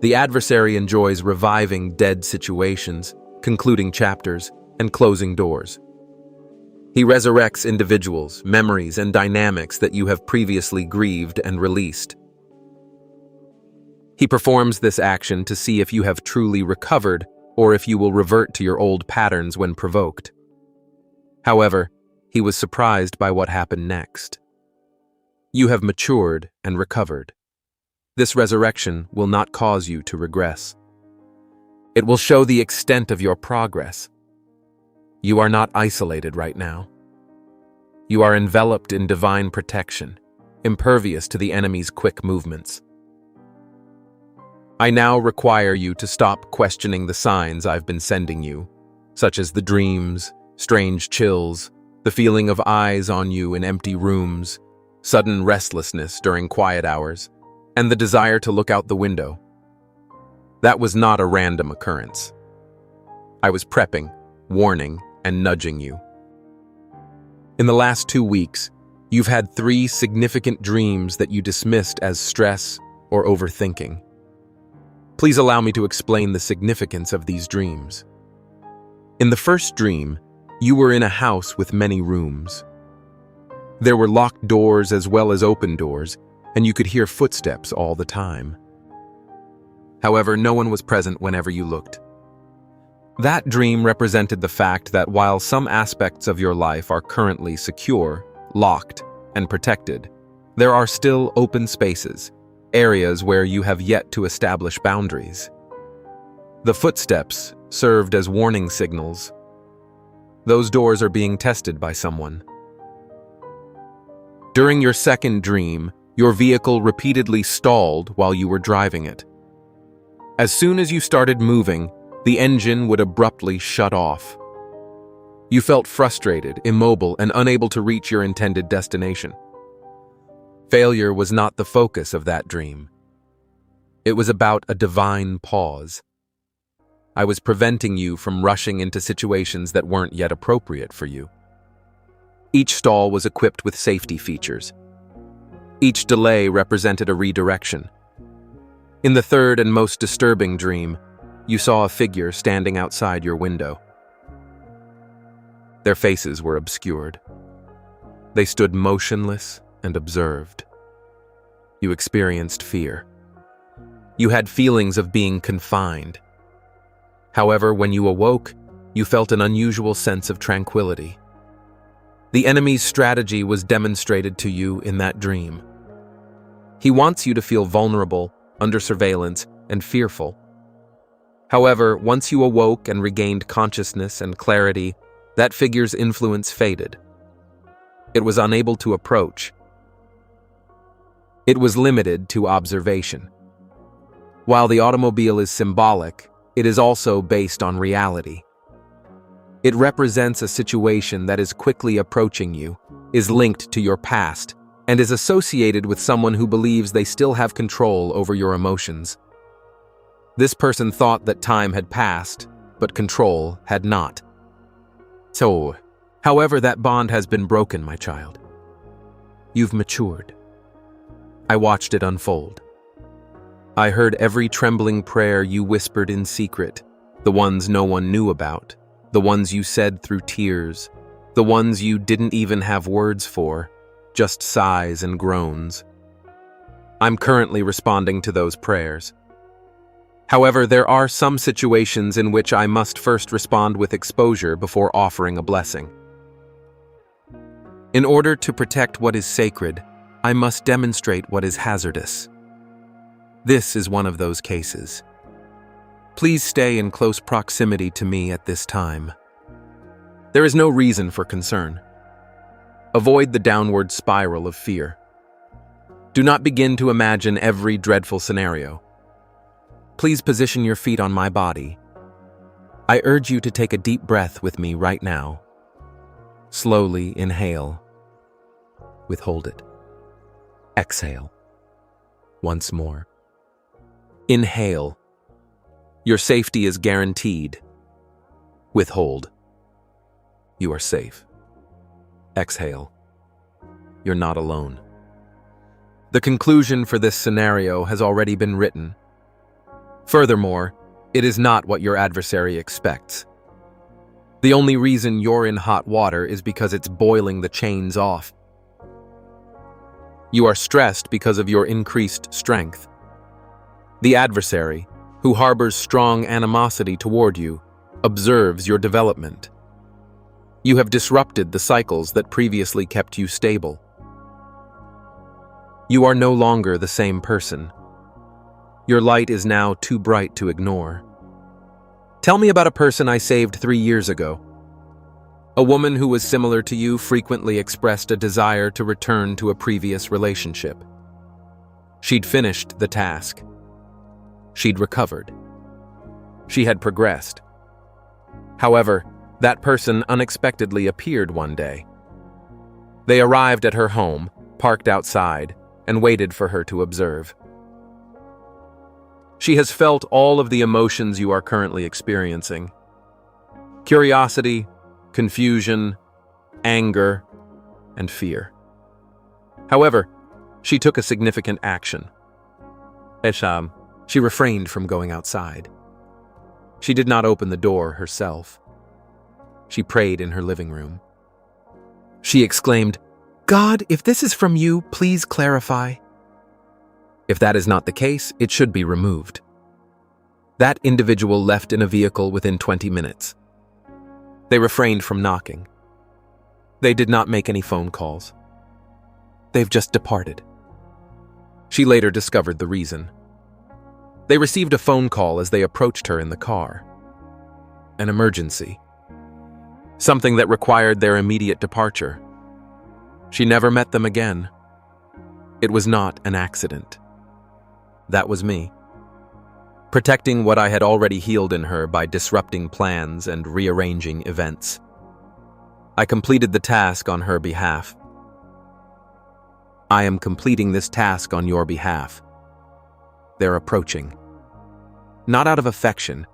The adversary enjoys reviving dead situations, concluding chapters, and closing doors. He resurrects individuals, memories, and dynamics that you have previously grieved and released. He performs this action to see if you have truly recovered or if you will revert to your old patterns when provoked. However, he was surprised by what happened next. You have matured and recovered. This resurrection will not cause you to regress. It will show the extent of your progress. You are not isolated right now. You are enveloped in divine protection, impervious to the enemy's quick movements. I now require you to stop questioning the signs I've been sending you, such as the dreams, strange chills, the feeling of eyes on you in empty rooms, sudden restlessness during quiet hours, and the desire to look out the window. That was not a random occurrence. I was prepping, warning, and nudging you. In the last 2 weeks, you've had 3 significant dreams that you dismissed as stress or overthinking. Please allow me to explain the significance of these dreams. In the first dream, you were in a house with many rooms. There were locked doors as well as open doors, and you could hear footsteps all the time. However, no one was present whenever you looked. That dream represented the fact that while some aspects of your life are currently secure, locked, and protected, there are still open spaces, areas where you have yet to establish boundaries. The footsteps served as warning signals. Those doors are being tested by someone. During your second dream, your vehicle repeatedly stalled while you were driving it. As soon as you started moving, the engine would abruptly shut off. You felt frustrated, immobile, and unable to reach your intended destination. Failure was not the focus of that dream. It was about a divine pause. I was preventing you from rushing into situations that weren't yet appropriate for you. Each stall was equipped with safety features. Each delay represented a redirection. In the third and most disturbing dream, you saw a figure standing outside your window. Their faces were obscured. They stood motionless and observed. You experienced fear. You had feelings of being confined. However, when you awoke, you felt an unusual sense of tranquility. The enemy's strategy was demonstrated to you in that dream. He wants you to feel vulnerable, under surveillance, and fearful. However, once you awoke and regained consciousness and clarity, that figure's influence faded. It was unable to approach. It was limited to observation. While the automobile is symbolic, it is also based on reality. It represents a situation that is quickly approaching you, is linked to your past, and is associated with someone who believes they still have control over your emotions. This person thought that time had passed, but control had not. So, however, that bond has been broken, my child. You've matured. I watched it unfold. I heard every trembling prayer you whispered in secret, the ones no one knew about, the ones you said through tears, the ones you didn't even have words for, just sighs and groans. I'm currently responding to those prayers. However, there are some situations in which I must first respond with exposure before offering a blessing. In order to protect what is sacred, I must demonstrate what is hazardous. This is one of those cases. Please stay in close proximity to me at this time. There is no reason for concern. Avoid the downward spiral of fear. Do not begin to imagine every dreadful scenario. Please position your feet on my body. I urge you to take a deep breath with me right now. Slowly inhale. Withhold it. Exhale. Once more. Inhale. Your safety is guaranteed. Withhold. You are safe. Exhale. You're not alone. The conclusion for this scenario has already been written. Furthermore, it is not what your adversary expects. The only reason you're in hot water is because it's boiling the chains off. You are stressed because of your increased strength. The adversary, who harbors strong animosity toward you, observes your development. You have disrupted the cycles that previously kept you stable. You are no longer the same person. Your light is now too bright to ignore. Tell me about a person I saved 3 years ago. A woman who was similar to you frequently expressed a desire to return to a previous relationship. She'd finished the task. She'd recovered. She had progressed. However, that person unexpectedly appeared one day. They arrived at her home, parked outside, and waited for her to observe. She has felt all of the emotions you are currently experiencing. Curiosity, confusion, anger, and fear. However, she took a significant action. She refrained from going outside. She did not open the door herself. She prayed in her living room. She exclaimed, "God, if this is from you, please clarify." If that is not the case, it should be removed. That individual left in a vehicle within 20 minutes. They refrained from knocking. They did not make any phone calls. They've just departed. She later discovered the reason. They received a phone call as they approached her in the car. An emergency. Something that required their immediate departure. She never met them again. It was not an accident. That was me. Protecting what I had already healed in her by disrupting plans and rearranging events. I completed the task on her behalf. I am completing this task on your behalf. They're approaching. Not out of affection,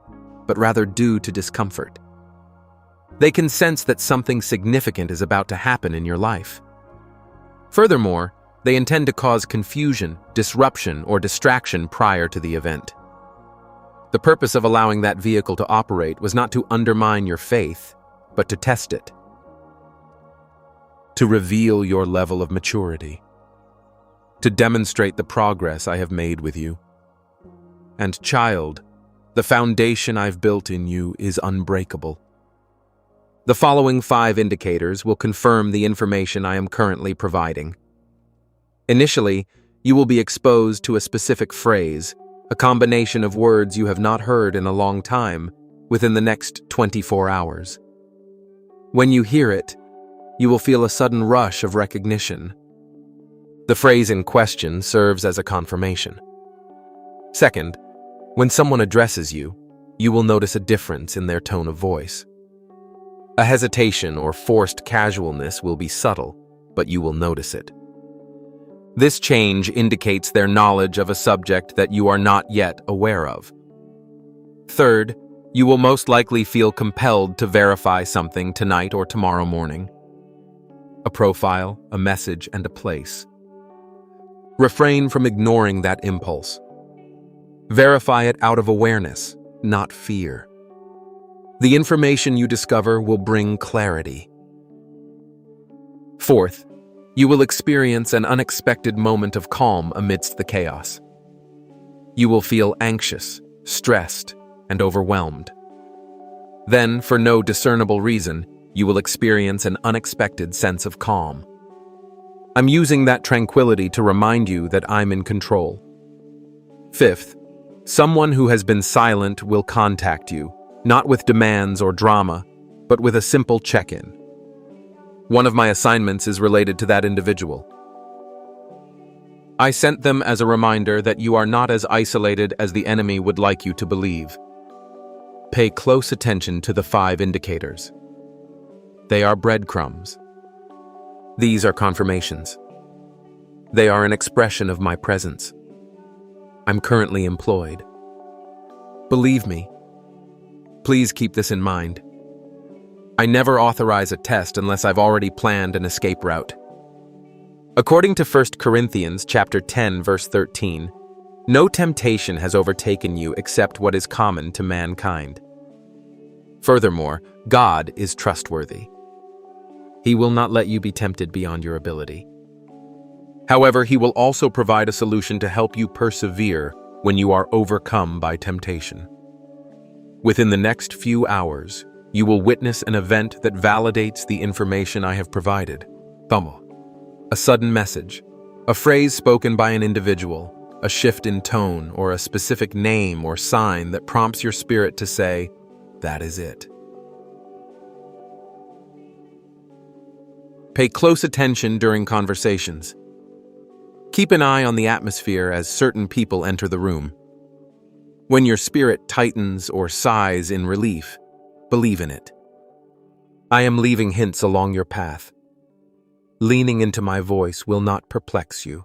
but rather due to discomfort. They can sense that something significant is about to happen in your life. Furthermore, they intend to cause confusion, disruption, or distraction prior to the event. The purpose of allowing that vehicle to operate was not to undermine your faith, but to test it. To reveal your level of maturity. To demonstrate the progress I have made with you. And child, the foundation I've built in you is unbreakable. The following 5 indicators will confirm the information I am currently providing. Initially, you will be exposed to a specific phrase, a combination of words you have not heard in a long time, within the next 24 hours. When you hear it, you will feel a sudden rush of recognition. The phrase in question serves as a confirmation. Second, when someone addresses you, you will notice a difference in their tone of voice. A hesitation or forced casualness will be subtle, but you will notice it. This change indicates their knowledge of a subject that you are not yet aware of. Third, you will most likely feel compelled to verify something tonight or tomorrow morning. A profile, a message, and a place. Refrain from ignoring that impulse. Verify it out of awareness, not fear. The information you discover will bring clarity. Fourth, you will experience an unexpected moment of calm amidst the chaos. You will feel anxious, stressed, and overwhelmed. Then, for no discernible reason, you will experience an unexpected sense of calm. I'm using that tranquility to remind you that I'm in control. Fifth, someone who has been silent will contact you, not with demands or drama, but with a simple check-in. One of my assignments is related to that individual. I sent them as a reminder that you are not as isolated as the enemy would like you to believe. Pay close attention to the 5 indicators. They are breadcrumbs. These are confirmations. They are an expression of my presence. I'm currently employed. Believe me. Please keep this in mind. I never authorize a test unless I've already planned an escape route. According to 1 Corinthians chapter 10, verse 13, no temptation has overtaken you except what is common to mankind. Furthermore, God is trustworthy. He will not let you be tempted beyond your ability. However, He will also provide a solution to help you persevere when you are overcome by temptation. Within the next few hours, you will witness an event that validates the information I have provided. A sudden message, a phrase spoken by an individual, a shift in tone, or a specific name or sign that prompts your spirit to say, "That is it." Pay close attention during conversations. Keep an eye on the atmosphere as certain people enter the room. When your spirit tightens or sighs in relief, believe in it. I am leaving hints along your path. Leaning into my voice will not perplex you.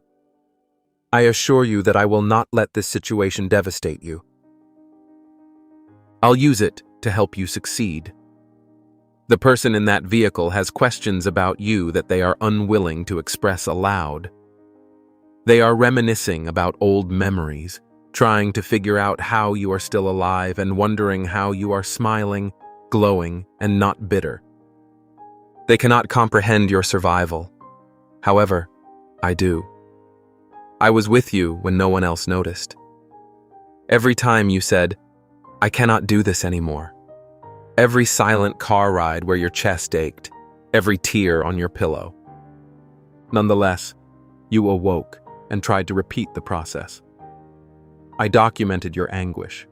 I assure you that I will not let this situation devastate you. I'll use it to help you succeed. The person in that vehicle has questions about you that they are unwilling to express aloud. They are reminiscing about old memories, trying to figure out how you are still alive and wondering how you are smiling, glowing, and not bitter. They cannot comprehend your survival. However, I do. I was with you when no one else noticed. Every time you said, "I cannot do this anymore." Every silent car ride where your chest ached, every tear on your pillow. Nonetheless, you awoke and tried to repeat the process. I documented your anguish.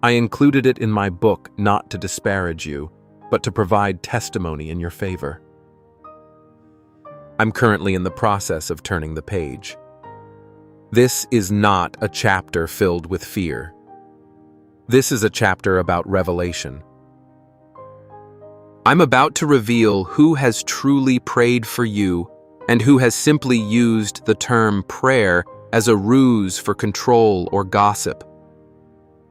I included it in my book not to disparage you, but to provide testimony in your favor. I'm currently in the process of turning the page. This is not a chapter filled with fear. This is a chapter about revelation. I'm about to reveal who has truly prayed for you and who has simply used the term prayer as a ruse for control or gossip.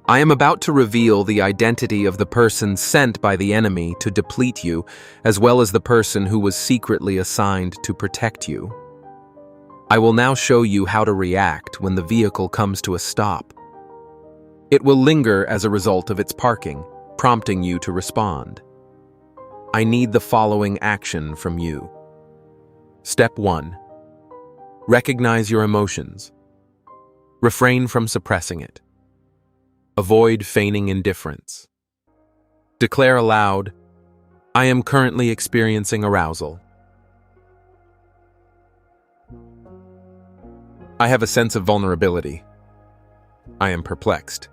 I am about to reveal the identity of the person sent by the enemy to deplete you, as well as the person who was secretly assigned to protect you. I will now show you how to react when the vehicle comes to a stop. It will linger as a result of its parking, prompting you to respond. I need the following action from you. Step 1. Recognize your emotions. Refrain from suppressing it. Avoid feigning indifference. Declare aloud, "I am currently experiencing arousal. I have a sense of vulnerability. I am perplexed."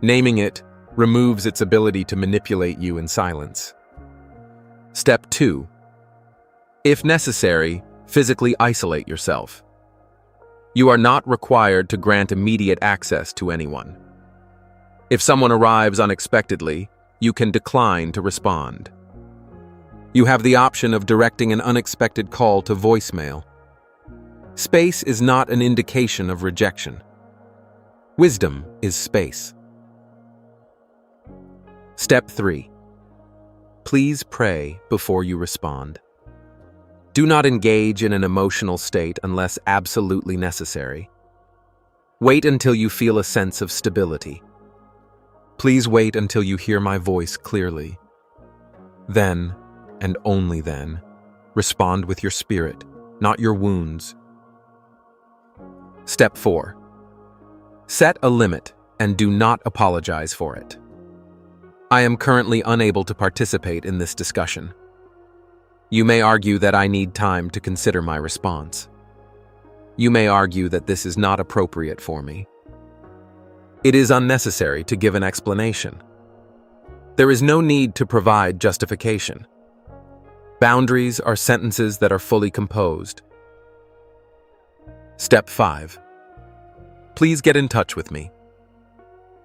Naming it removes its ability to manipulate you in silence. Step 2. If necessary, Physically isolate yourself. You are not required to grant immediate access to anyone. If someone arrives unexpectedly, you can decline to respond. You have the option of directing an unexpected call to voicemail. Space is not an indication of rejection. Wisdom is space. Step 3. Please pray before you respond. Do not engage in an emotional state unless absolutely necessary. Wait until you feel a sense of stability. Please wait until you hear my voice clearly. Then, and only then, respond with your spirit, not your wounds. Step 4. Set a limit and do not apologize for it. I am currently unable to participate in this discussion. You may argue that I need time to consider my response. You may argue that this is not appropriate for me. It is unnecessary to give an explanation. There is no need to provide justification. Boundaries are sentences that are fully composed. Step 5. Please get in touch with me.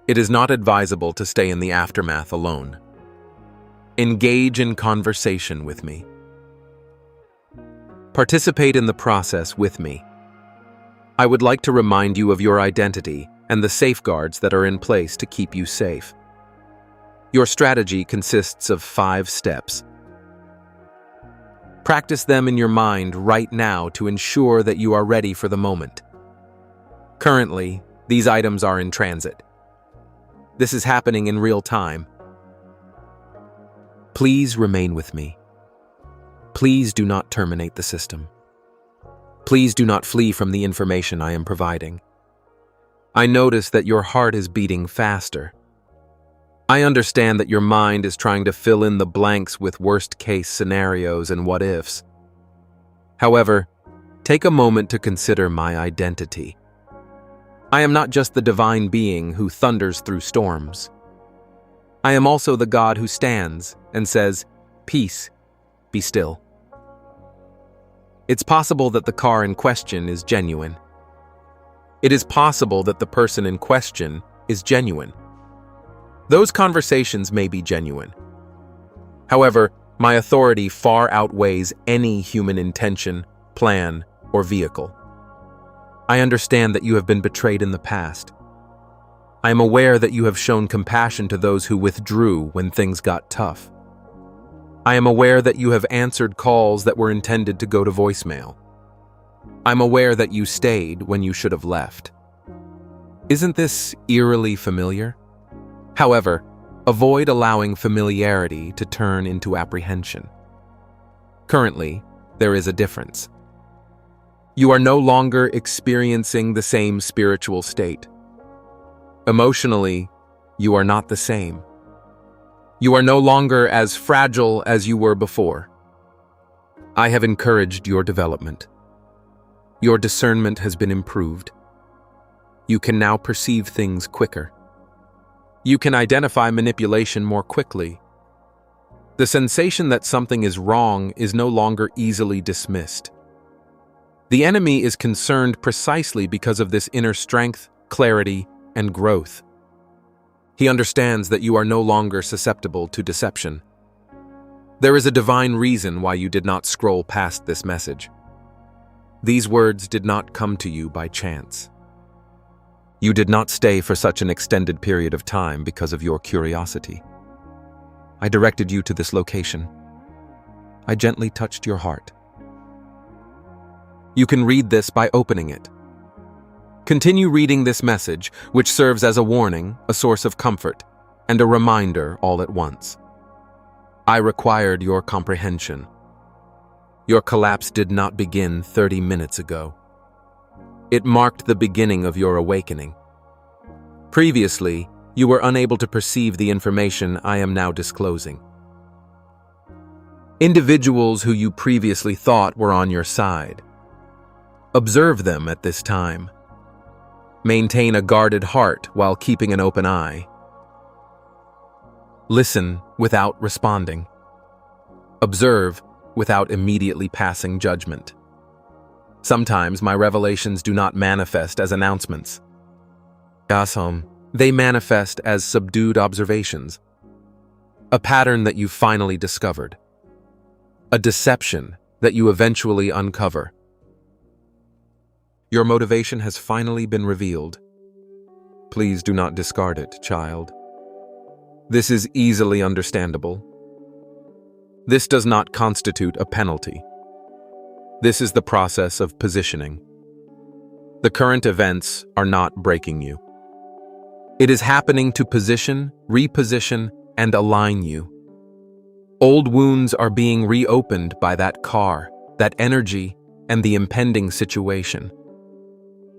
It is not advisable to stay in the aftermath alone. Engage in conversation with me. Participate in the process with me. I would like to remind you of your identity and the safeguards that are in place to keep you safe. Your strategy consists of 5 steps. Practice them in your mind right now to ensure that you are ready for the moment. Currently, these items are in transit. This is happening in real time. Please remain with me. Please do not terminate the system. Please do not flee from the information I am providing. I notice that your heart is beating faster. I understand that your mind is trying to fill in the blanks with worst-case scenarios and what-ifs. However, take a moment to consider my identity. I am not just the divine being who thunders through storms. I am also the God who stands and says, "Peace, be still." It's possible that the car in question is genuine. It is possible that the person in question is genuine. Those conversations may be genuine. However, my authority far outweighs any human intention, plan, or vehicle. I understand that you have been betrayed in the past. I am aware that you have shown compassion to those who withdrew when things got tough. I am aware that you have answered calls that were intended to go to voicemail. I'm aware that you stayed when you should have left. Isn't this eerily familiar? However, avoid allowing familiarity to turn into apprehension. Currently, there is a difference. You are no longer experiencing the same spiritual state. Emotionally, you are not the same. You are no longer as fragile as you were before. I have encouraged your development. Your discernment has been improved. You can now perceive things quicker. You can identify manipulation more quickly. The sensation that something is wrong is no longer easily dismissed. The enemy is concerned precisely because of this inner strength, clarity, and growth. He understands that you are no longer susceptible to deception. There is a divine reason why you did not scroll past this message. These words did not come to you by chance. You did not stay for such an extended period of time because of your curiosity. I directed you to this location. I gently touched your heart. You can read this by opening it. Continue reading this message, which serves as a warning, a source of comfort, and a reminder all at once. I required your comprehension. Your collapse did not begin 30 minutes ago. It marked the beginning of your awakening. Previously, you were unable to perceive the information I am now disclosing. Individuals who you previously thought were on your side. Observe them at this time. Maintain a guarded heart while keeping an open eye. Listen without responding. Observe without immediately passing judgment. Sometimes my revelations do not manifest as announcements. They manifest as subdued observations. A pattern that you finally discovered. A deception that you eventually uncover. Your motivation has finally been revealed. Please do not discard it, child. This is easily understandable. This does not constitute a penalty. This is the process of positioning. The current events are not breaking you. It is happening to position, reposition, and align you. Old wounds are being reopened by that car, that energy, and the impending situation.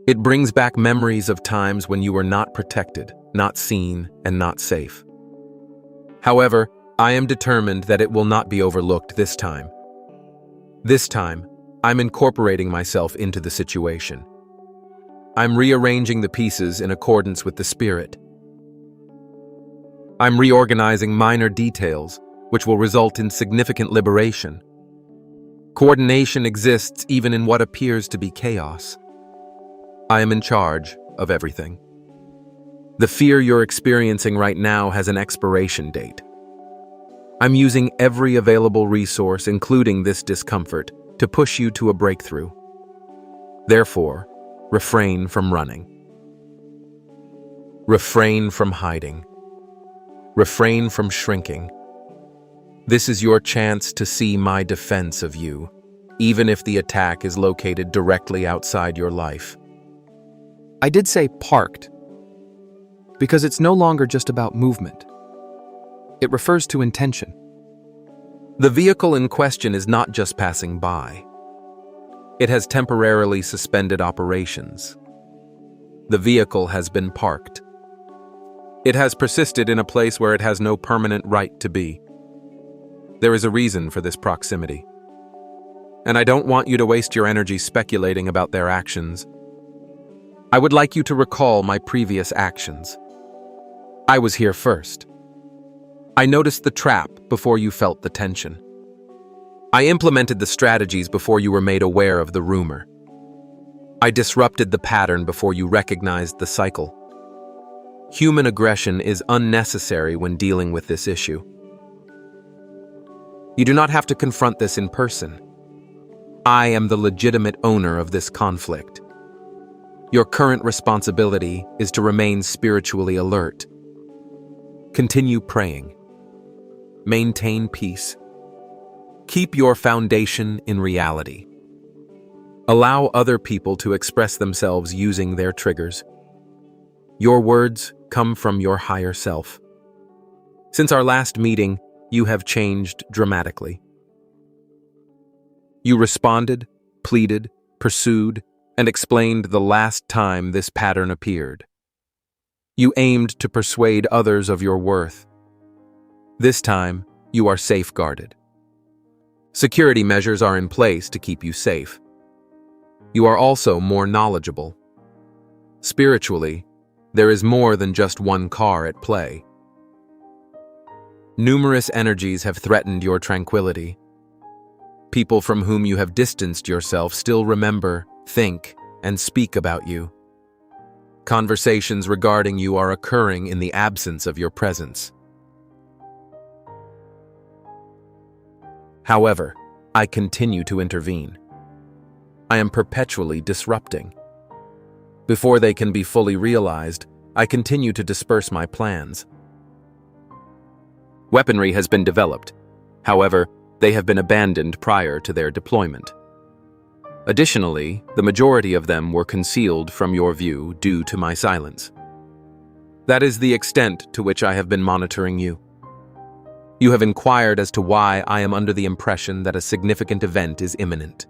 It brings back memories of times when you were not protected, not seen, and not safe. However, I am determined that it will not be overlooked this time. This time, I'm incorporating myself into the situation. I'm rearranging the pieces in accordance with the spirit. I'm reorganizing minor details, which will result in significant liberation. Coordination exists even in what appears to be chaos. I am in charge of everything. The fear you're experiencing right now has an expiration date. I'm using every available resource, including this discomfort, to push you to a breakthrough. Therefore, refrain from running. Refrain from hiding. Refrain from shrinking. This is your chance to see my defense of you, even if the attack is located directly outside your life. I did say parked, because it's no longer just about movement. It refers to intention. The vehicle in question is not just passing by. It has temporarily suspended operations. The vehicle has been parked. It has persisted in a place where it has no permanent right to be. There is a reason for this proximity. And I don't want you to waste your energy speculating about their actions. I would like you to recall my previous actions. I was here first. I noticed the trap before you felt the tension. I implemented the strategies before you were made aware of the rumor. I disrupted the pattern before you recognized the cycle. Human aggression is unnecessary when dealing with this issue. You do not have to confront this in person. I am the legitimate owner of this conflict. Your current responsibility is to remain spiritually alert. Continue praying. Maintain peace. Keep your foundation in reality. Allow other people to express themselves using their triggers. Your words come from your higher self. Since our last meeting, you have changed dramatically. You responded, pleaded, pursued, and explained the last time this pattern appeared. You aimed to persuade others of your worth. This time, you are safeguarded. Security measures are in place to keep you safe. You are also more knowledgeable. Spiritually, there is more than just one car at play. Numerous energies have threatened your tranquility. People from whom you have distanced yourself still remember, think, and speak about you. Conversations regarding you are occurring in the absence of your presence. However, I continue to intervene. I am perpetually disrupting. Before they can be fully realized, I continue to disperse my plans. Weaponry has been developed. However, they have been abandoned prior to their deployment. Additionally, the majority of them were concealed from your view due to my silence. That is the extent to which I have been monitoring you. You have inquired as to why I am under the impression that a significant event is imminent,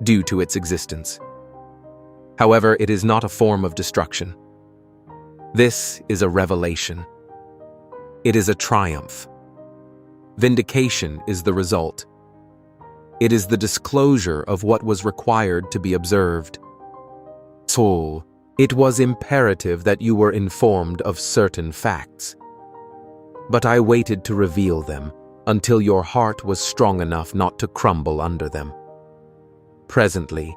due to its existence. However, it is not a form of destruction. This is a revelation. It is a triumph. Vindication is the result. It is the disclosure of what was required to be observed. So, it was imperative that you were informed of certain facts. But I waited to reveal them until your heart was strong enough not to crumble under them. Presently,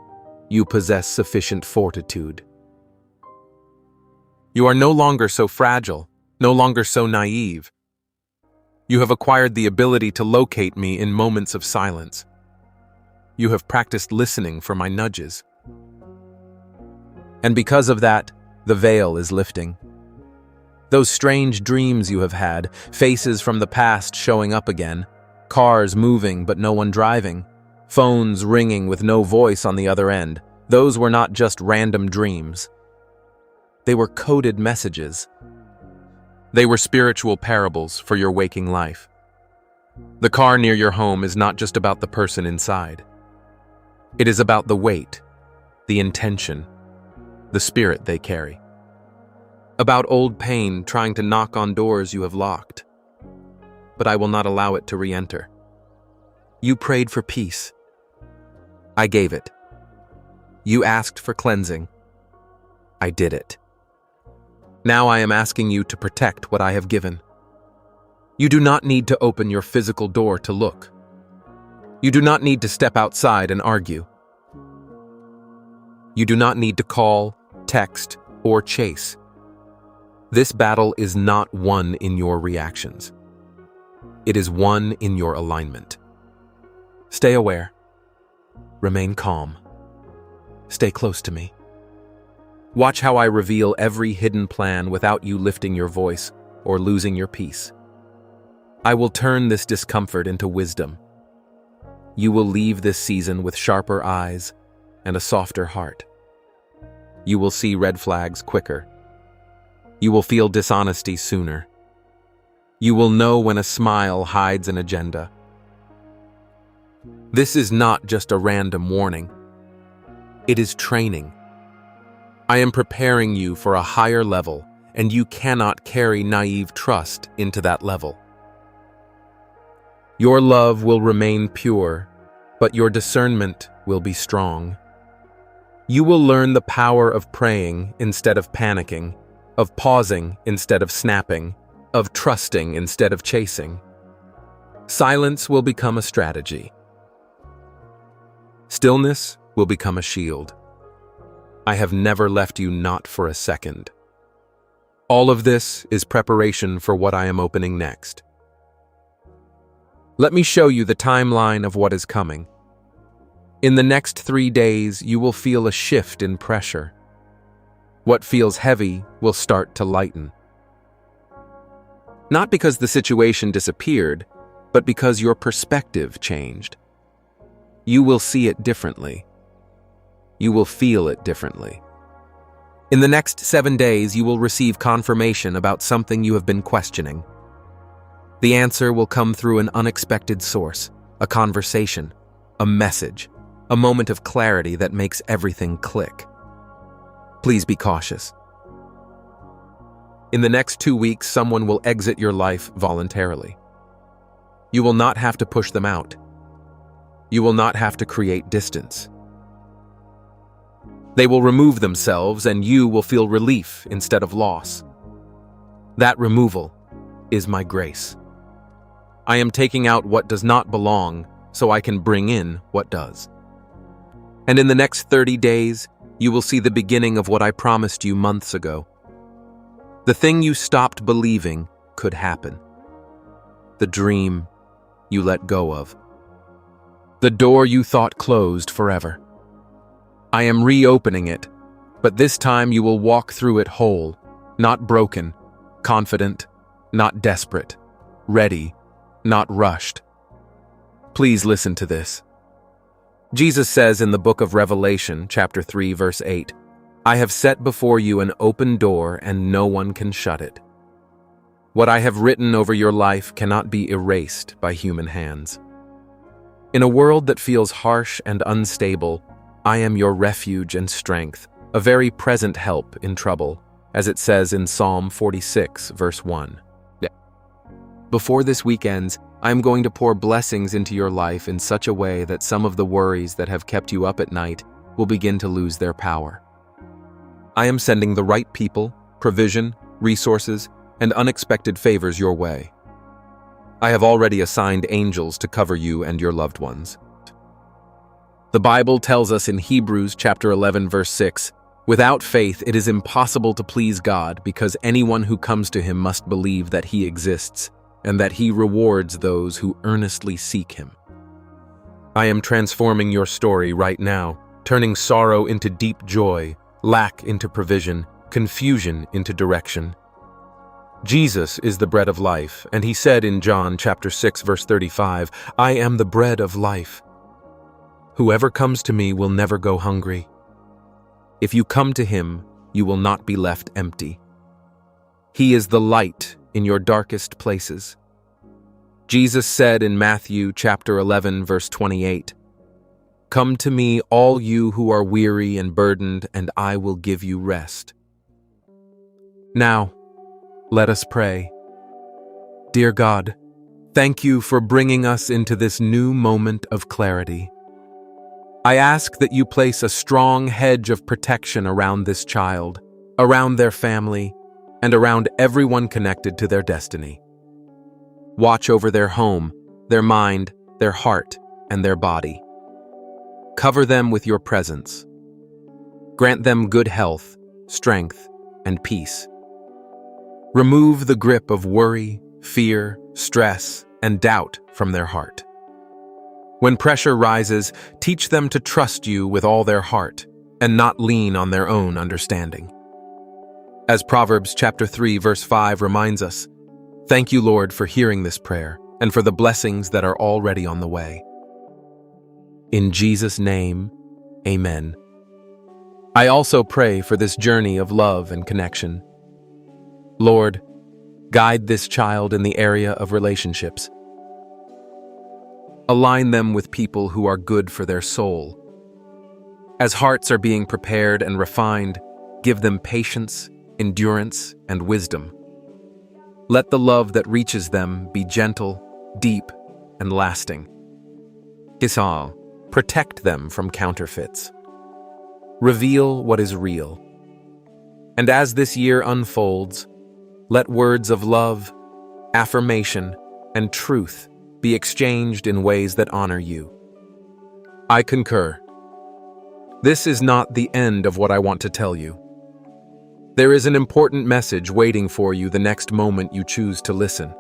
you possess sufficient fortitude. You are no longer so fragile, no longer so naive. You have acquired the ability to locate me in moments of silence. You have practiced listening for my nudges. And because of that, the veil is lifting. Those strange dreams you have had, faces from the past showing up again, cars moving but no one driving, phones ringing with no voice on the other end, those were not just random dreams. They were coded messages. They were spiritual parables for your waking life. The car near your home is not just about the person inside. It is about the weight, the intention, the spirit they carry. About old pain trying to knock on doors you have locked. But I will not allow it to re-enter. You prayed for peace. I gave it. You asked for cleansing. I did it. Now I am asking you to protect what I have given. You do not need to open your physical door to look. You do not need to step outside and argue. You do not need to call, text, or chase. This battle is not won in your reactions. It is won in your alignment. Stay aware. Remain calm. Stay close to me. Watch how I reveal every hidden plan without you lifting your voice or losing your peace. I will turn this discomfort into wisdom. You will leave this season with sharper eyes and a softer heart. You will see red flags quicker. You will feel dishonesty sooner. You will know when a smile hides an agenda. This is not just a random warning. It is training. I am preparing you for a higher level, and you cannot carry naive trust into that level. Your love will remain pure, but your discernment will be strong. You will learn the power of praying instead of panicking, of pausing instead of snapping, of trusting instead of chasing. Silence will become a strategy. Stillness will become a shield. I have never left you not for a second. All of this is preparation for what I am opening next. Let me show you the timeline of what is coming. In the next 3 days, you will feel a shift in pressure. What feels heavy will start to lighten. Not because the situation disappeared, but because your perspective changed. You will see it differently. You will feel it differently. In the next 7 days, you will receive confirmation about something you have been questioning. The answer will come through an unexpected source, a conversation, a message, a moment of clarity that makes everything click. Please be cautious. In the next 2 weeks, someone will exit your life voluntarily. You will not have to push them out. You will not have to create distance. They will remove themselves, and you will feel relief instead of loss. That removal is my grace. I am taking out what does not belong so I can bring in what does. And in the next 30 days, you will see the beginning of what I promised you months ago. The thing you stopped believing could happen. The dream you let go of. The door you thought closed forever. I am reopening it, but this time you will walk through it whole, not broken, confident, not desperate, ready, not rushed. Please listen to this. Jesus says in the book of Revelation, chapter 3, verse 8, I have set before you an open door and no one can shut it. What I have written over your life cannot be erased by human hands. In a world that feels harsh and unstable, I am your refuge and strength, a very present help in trouble, as it says in Psalm 46, verse 1. Before this week ends, I am going to pour blessings into your life in such a way that some of the worries that have kept you up at night will begin to lose their power. I am sending the right people, provision, resources, and unexpected favors your way. I have already assigned angels to cover you and your loved ones. The Bible tells us in Hebrews chapter 11, verse 6, "Without faith it is impossible to please God, because anyone who comes to him must believe that he exists, and that he rewards those who earnestly seek him." I am transforming your story right now, turning sorrow into deep joy, lack into provision, confusion into direction. Jesus is the bread of life, and he said in John chapter 6, verse 35, "I am the bread of life. Whoever comes to me will never go hungry. If you come to him, you will not be left empty. He is the light in your darkest places." Jesus said in Matthew chapter 11, verse 28, "Come to me, all you who are weary and burdened, and I will give you rest." Now, let us pray. Dear God, thank you for bringing us into this new moment of clarity. I ask that you place a strong hedge of protection around this child, around their family, and around everyone connected to their destiny. Watch over their home, their mind, their heart, and their body. Cover them with your presence. Grant them good health, strength, and peace. Remove the grip of worry, fear, stress, and doubt from their heart. When pressure rises, teach them to trust you with all their heart and not lean on their own understanding. As Proverbs chapter 3, verse 5 reminds us, thank you, Lord, for hearing this prayer and for the blessings that are already on the way. In Jesus' name, amen. I also pray for this journey of love and connection. Lord, guide this child in the area of relationships. Align them with people who are good for their soul. As hearts are being prepared and refined, give them patience, endurance, and wisdom. Let the love that reaches them be gentle, deep, and lasting. Kisal, protect them from counterfeits. Reveal what is real. And as this year unfolds, let words of love, affirmation, and truth be exchanged in ways that honor you. I concur. This is not the end of what I want to tell you. There is an important message waiting for you the next moment you choose to listen.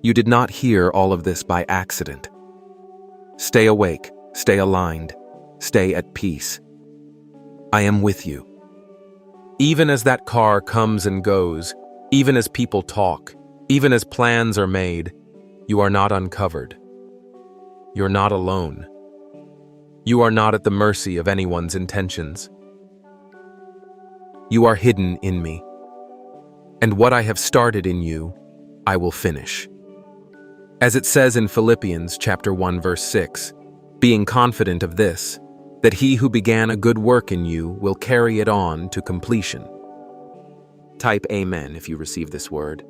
You did not hear all of this by accident. Stay awake, stay aligned, stay at peace. I am with you. Even as that car comes and goes, even as people talk, even as plans are made, you are not uncovered. You're not alone. You are not at the mercy of anyone's intentions. You are hidden in me. And what I have started in you, I will finish. As it says in Philippians chapter 1, verse 6, being confident of this, that he who began a good work in you will carry it on to completion. Type Amen if you receive this word.